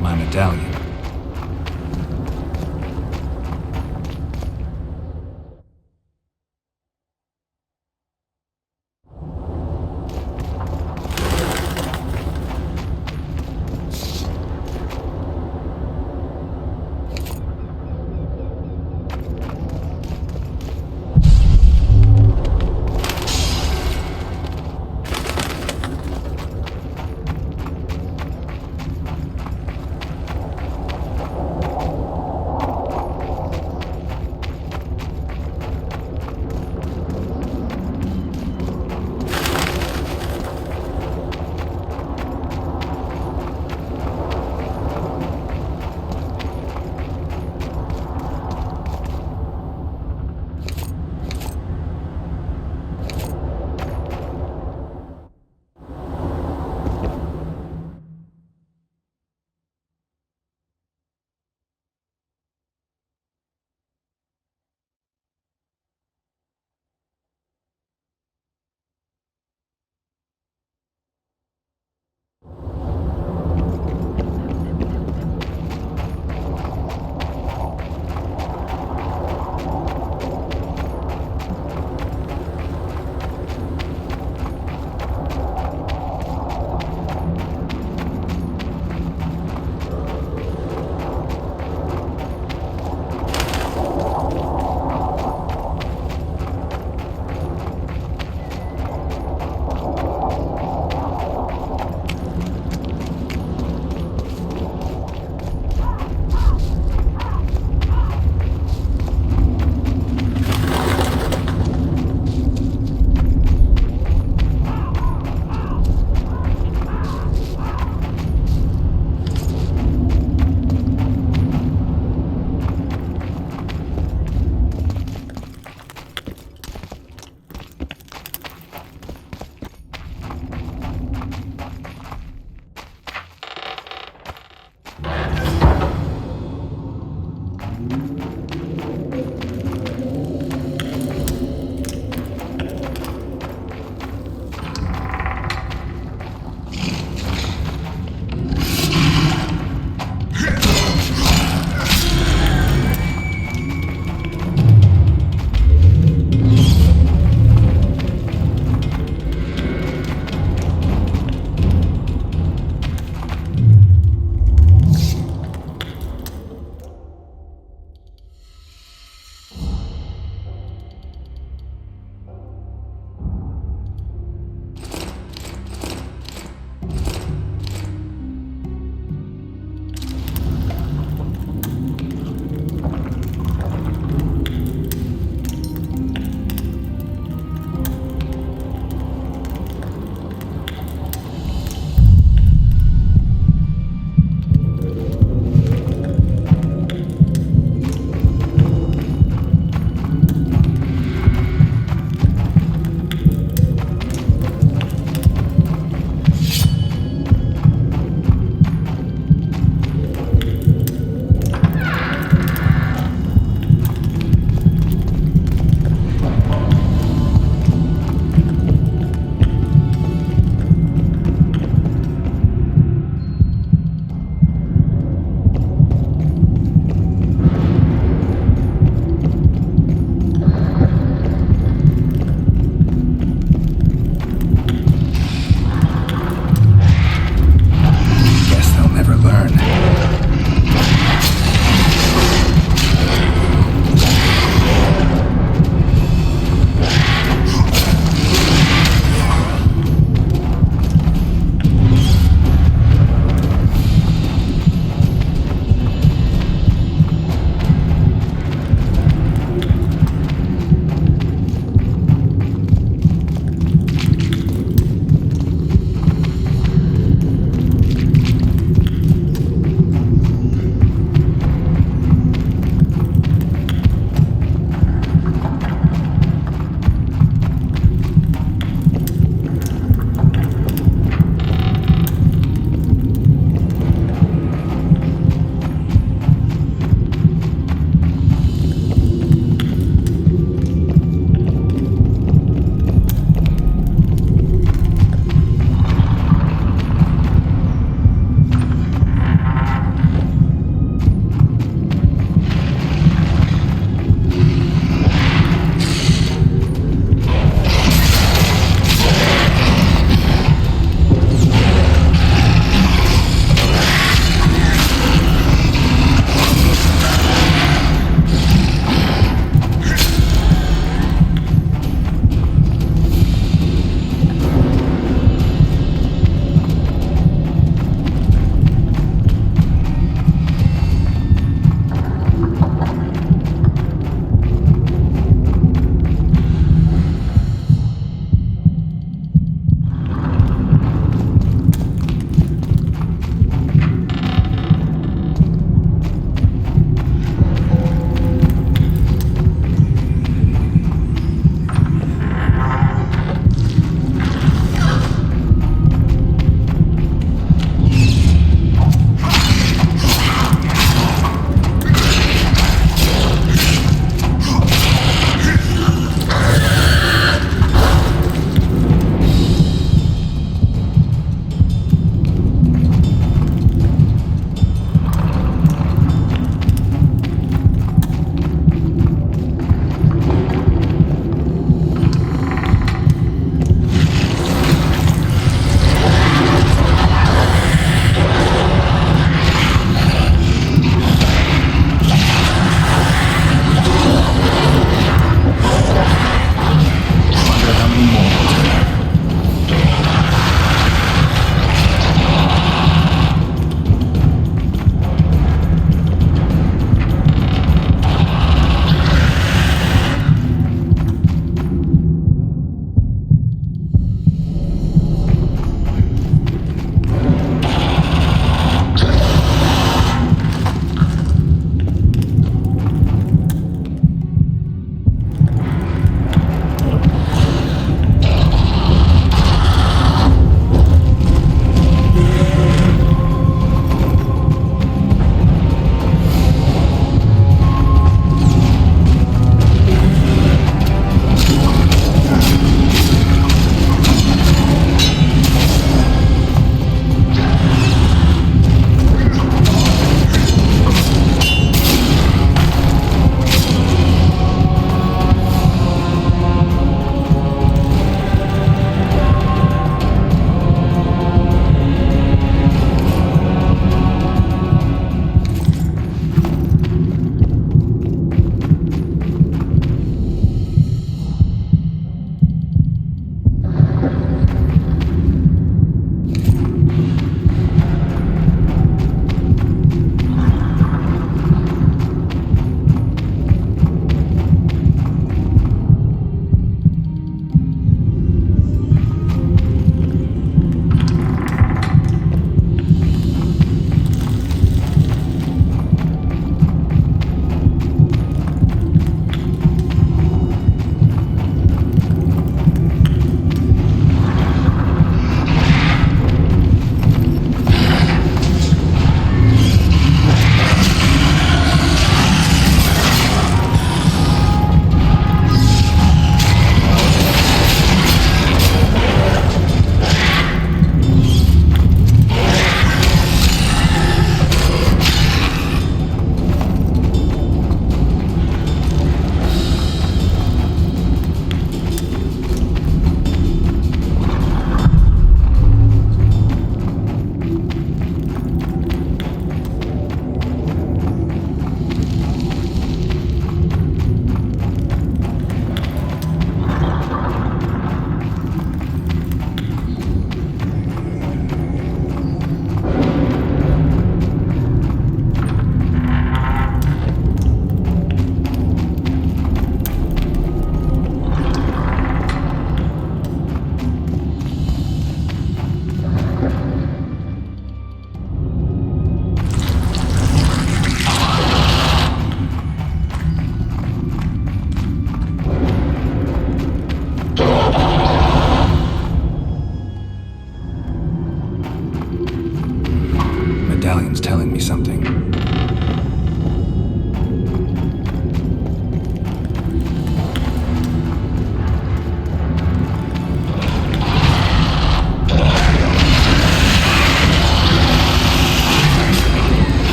My medallion.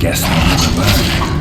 guess that for a bird.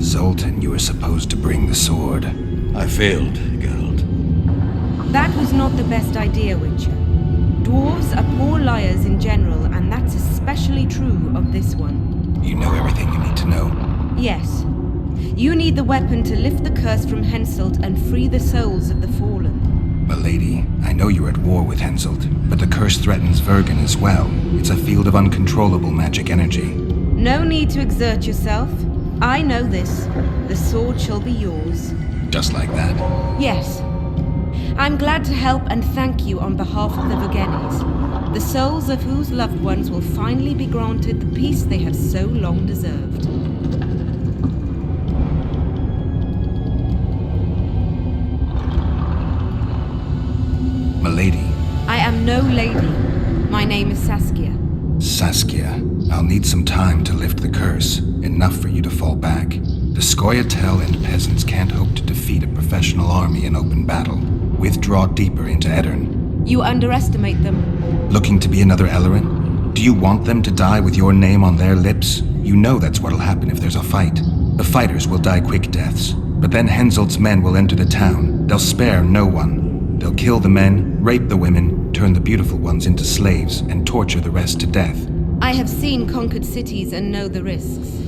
Zoltan, you were supposed to bring the sword. I failed, Geralt. That was not the best idea, Witcher. Dwarves are poor liars in general, and that's especially true of this one. You know everything you need to know? Yes. You need the weapon to lift the curse from Henselt and free the souls of the fallen. Milady, I know you're at war with Henselt, but the curse threatens Vergen as well. It's a field of uncontrollable magic energy. No need to exert yourself. I know this. The sword shall be yours. Just like that? Yes. I'm glad to help and thank you on behalf of the Vergenes, the souls of whose loved ones will finally be granted the peace they have so long deserved. Milady. I am no lady. My name is Saskia. Saskia, I'll need some time to lift the curse, enough for you to fall back. The Scoia'tael and peasants can't hope to defeat a professional army in open battle. Withdraw deeper into Edirn. You underestimate them. Looking to be another Ellerin? Do you want them to die with your name on their lips? You know that's what'll happen if there's a fight. The fighters will die quick deaths, but then Henselt's men will enter the town. They'll spare no one. They'll kill the men, rape the women, turn the beautiful ones into slaves, and torture the rest to death. I have seen conquered cities and know the risks.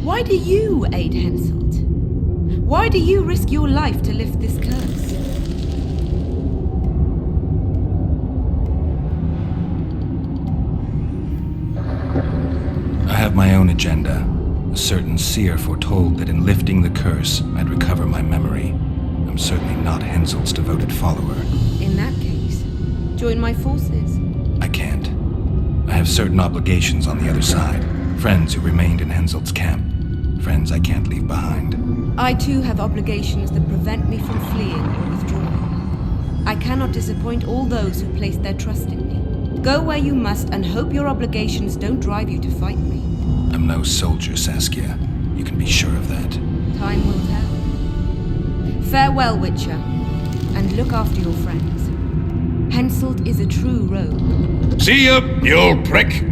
Why do you aid Henselt? Why do you risk your life to lift this curse? I have my own agenda. A certain seer foretold that in lifting the curse, I'd recover my memory. I'm certainly not Henselt's devoted follower. In that case, join my forces. I can't. I have certain obligations on the other side. Friends who remained in Henselt's camp. Friends I can't leave behind. I too have obligations that prevent me from fleeing or withdrawing. I cannot disappoint all those who place their trust in me. Go where you must and hope your obligations don't drive you to fight me. I'm no soldier, Saskia. You can be sure of that. Time will tell. Farewell, Witcher, and look after your friends. Henselt is a true rogue. See ya, you old prick!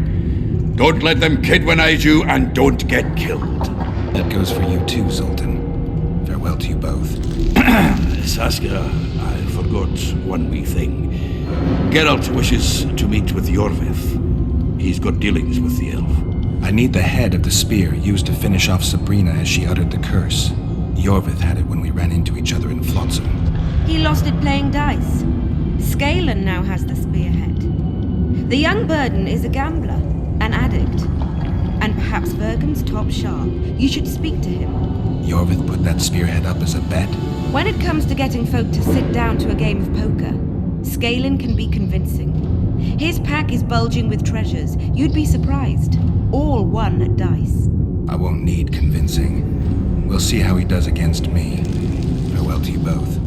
Don't let them kidwinize you, and don't get killed. That goes for you too, Zoltan. Farewell to you both. Saskia, I forgot one wee thing. Geralt wishes to meet with Yorvith. He's got dealings with the elf. I need the head of the spear used to finish off Sabrina as she uttered the curse. Yorvith had it when we ran into each other in Flotsam. He lost it playing dice. Skalen now has the spearhead. The young Burden is a gambler, an addict, and perhaps Vergen's top sharp. You should speak to him. Yorvith put that spearhead up as a bet? When it comes to getting folk to sit down to a game of poker, Skalen can be convincing. His pack is bulging with treasures. You'd be surprised. All won at dice. I won't need convincing. We'll see how he does against me. Farewell to you both.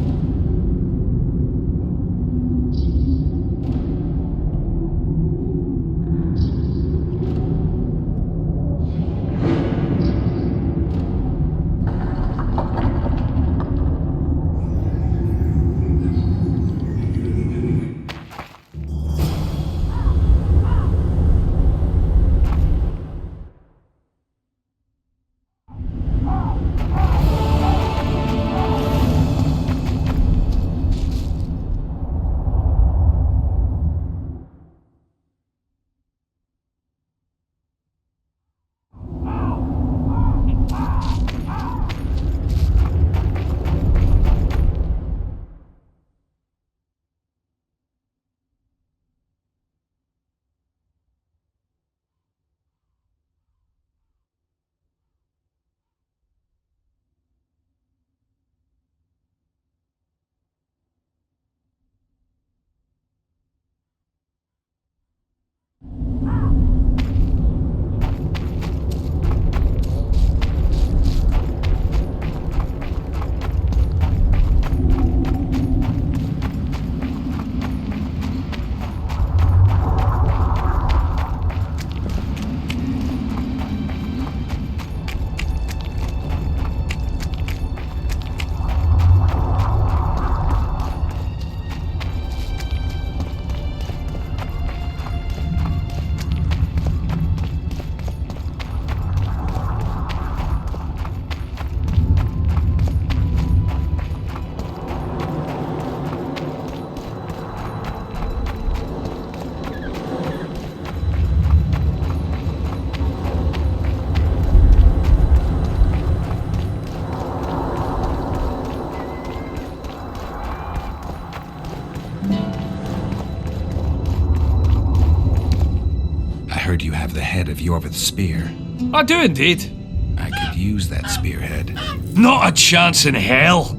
heard you have the head of Yorvith's spear. I do indeed. I could use that spearhead. Not a chance in hell.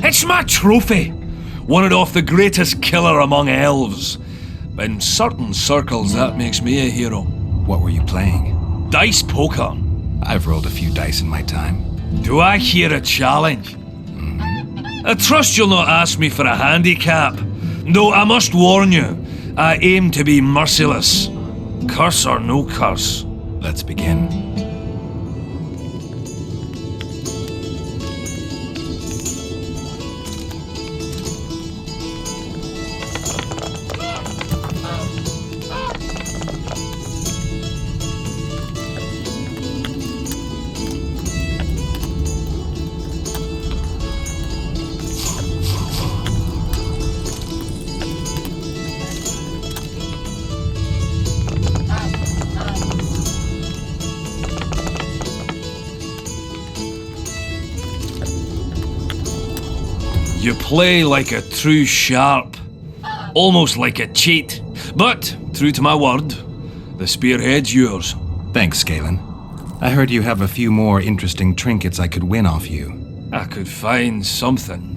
It's my trophy. Won it off the greatest killer among elves. In certain circles, that makes me a hero. What were you playing? Dice poker. I've rolled a few dice in my time. Do I hear a challenge? I trust you'll not ask me for a handicap. Though I must warn you, I aim to be merciless. Curse or no curse. Let's begin. You play like a true sharp, almost like a cheat. But, true to my word, the spearhead's yours. Thanks, Galen. I heard you have a few more interesting trinkets I could win off you. I could find something.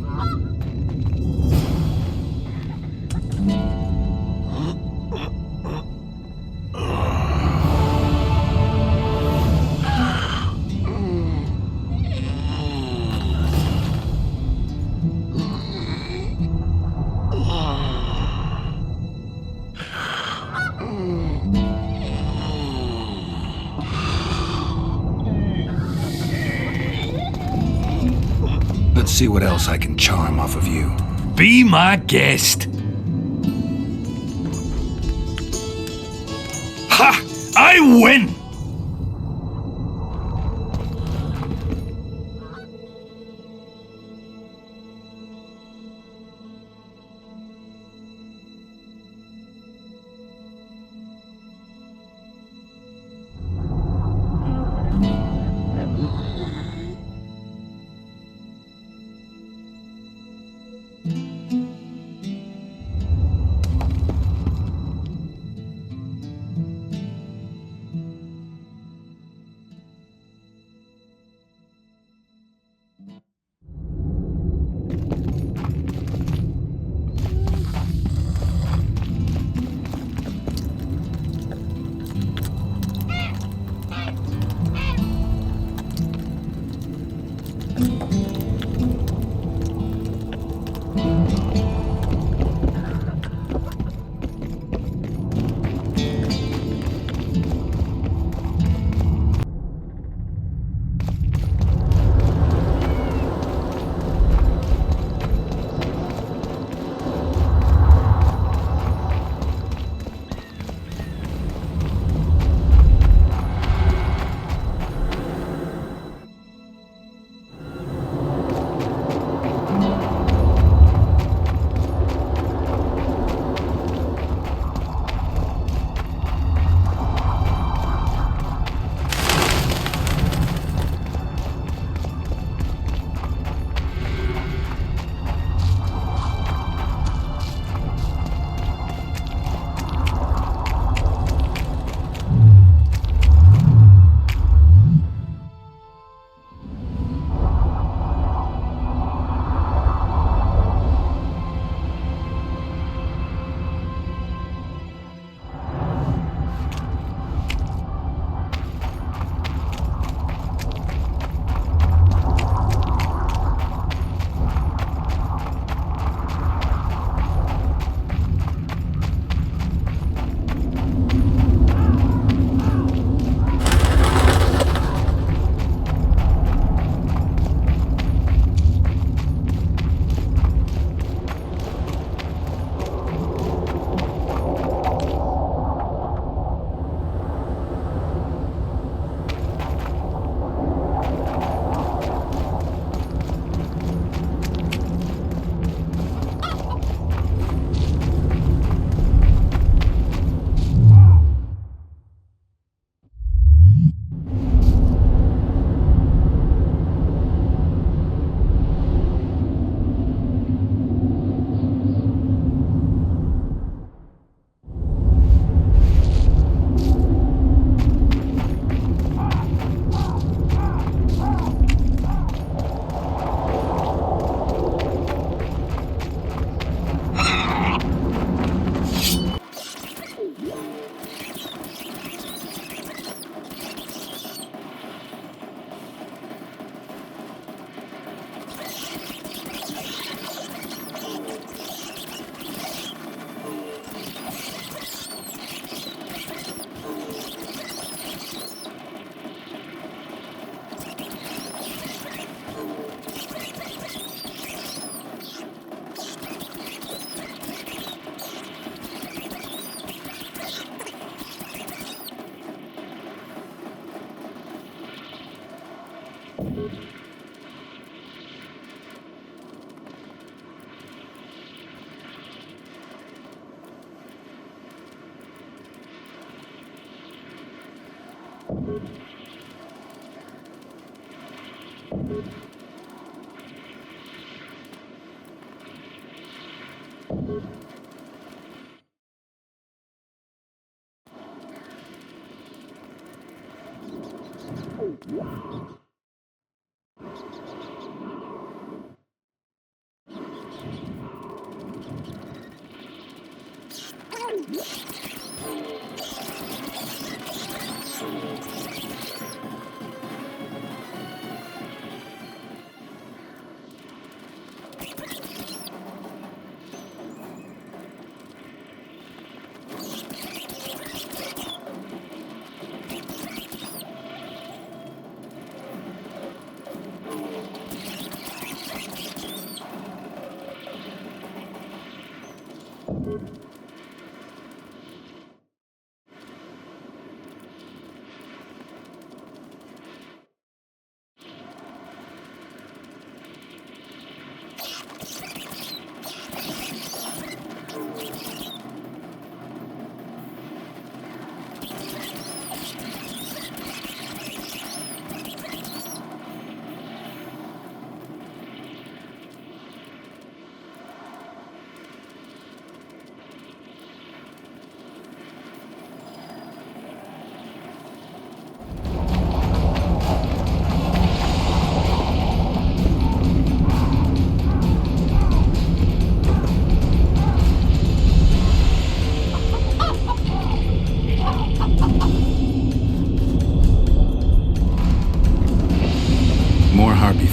Let's see what else I can charm off of you. Be my guest. Ha! I win!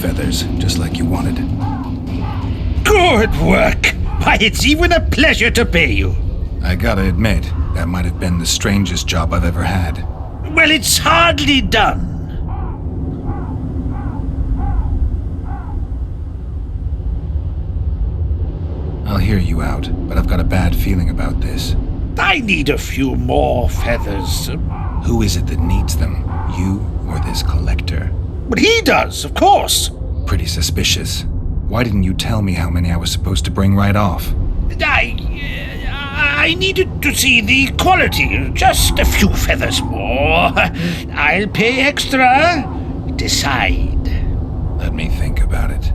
Feathers, just like you wanted. Good work! Why, it's even a pleasure to pay you. I gotta admit, that might have been the strangest job I've ever had. Well, it's hardly done. I'll hear you out, but I've got a bad feeling about this. I need a few more feathers. Who is it that needs them? You or this collector? But he does, of course. Pretty suspicious. Why didn't you tell me how many I was supposed to bring right off? I needed to see the quality. Just a few feathers more. I'll pay extra. Decide. Let me think about it.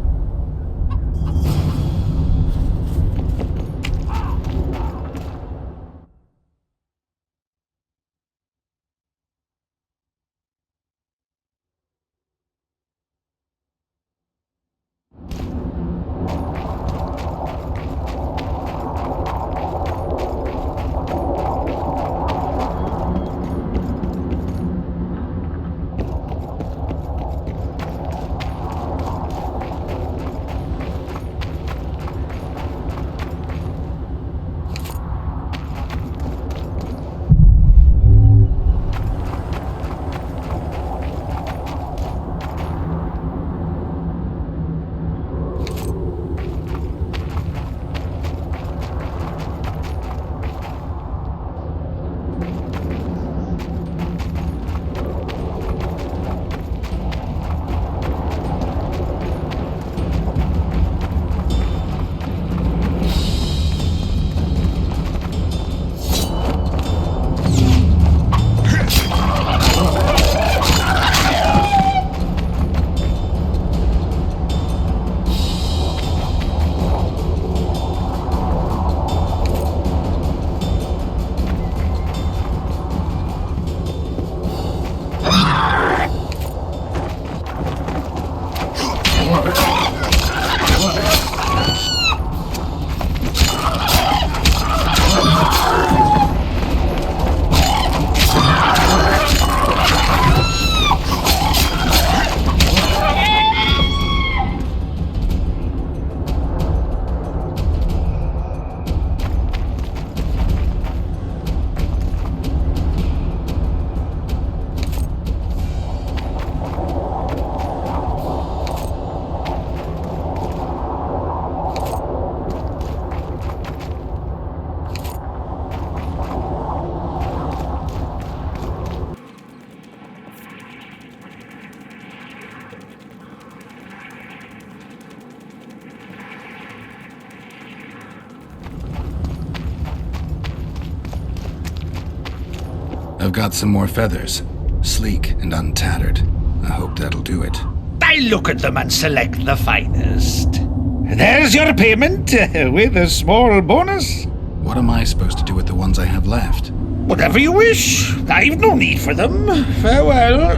I've got some more feathers. Sleek and untattered. I hope that'll do it. I look at them and select the finest. There's your payment, with a small bonus. What am I supposed to do with the ones I have left? Whatever you wish. I've no need for them. Farewell.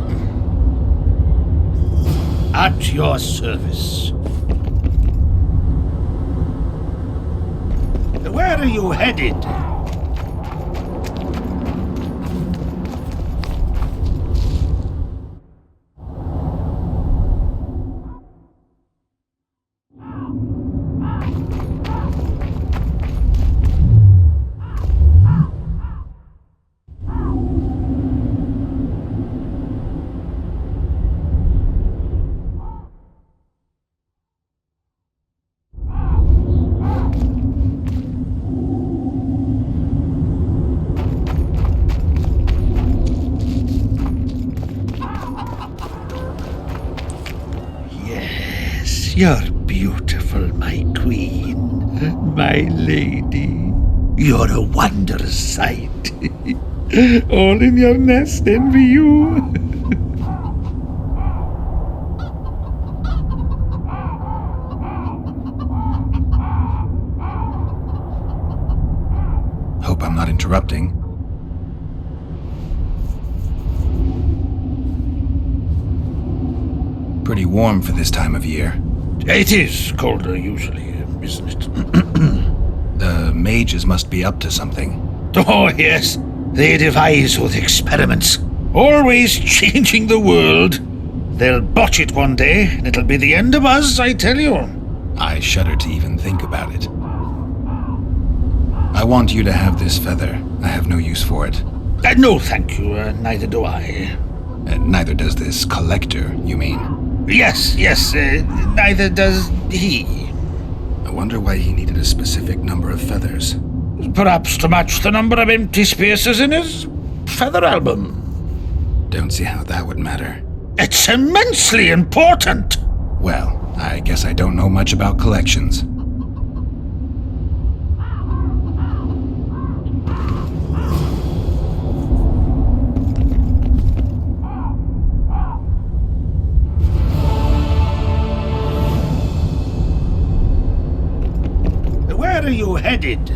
At your service. Where are you headed? You're beautiful, my queen, my lady. You're a wondrous sight. All in your nest envy you. Hope I'm not interrupting. Pretty warm for this time of year. It is colder usually, isn't it? The mages must be up to something. Oh, yes. They devise those experiments. Always changing the world. They'll botch it one day, and it'll be the end of us, I tell you. I shudder to even think about it. I want you to have this feather. I have no use for it. No, thank you. Neither do I. Neither does this collector, you mean? Yes, neither does he. I wonder why he needed a specific number of feathers. Perhaps to match the number of empty spaces in his feather album. Don't see how that would matter. It's immensely important. Well, I guess I don't know much about collections. Where are you headed?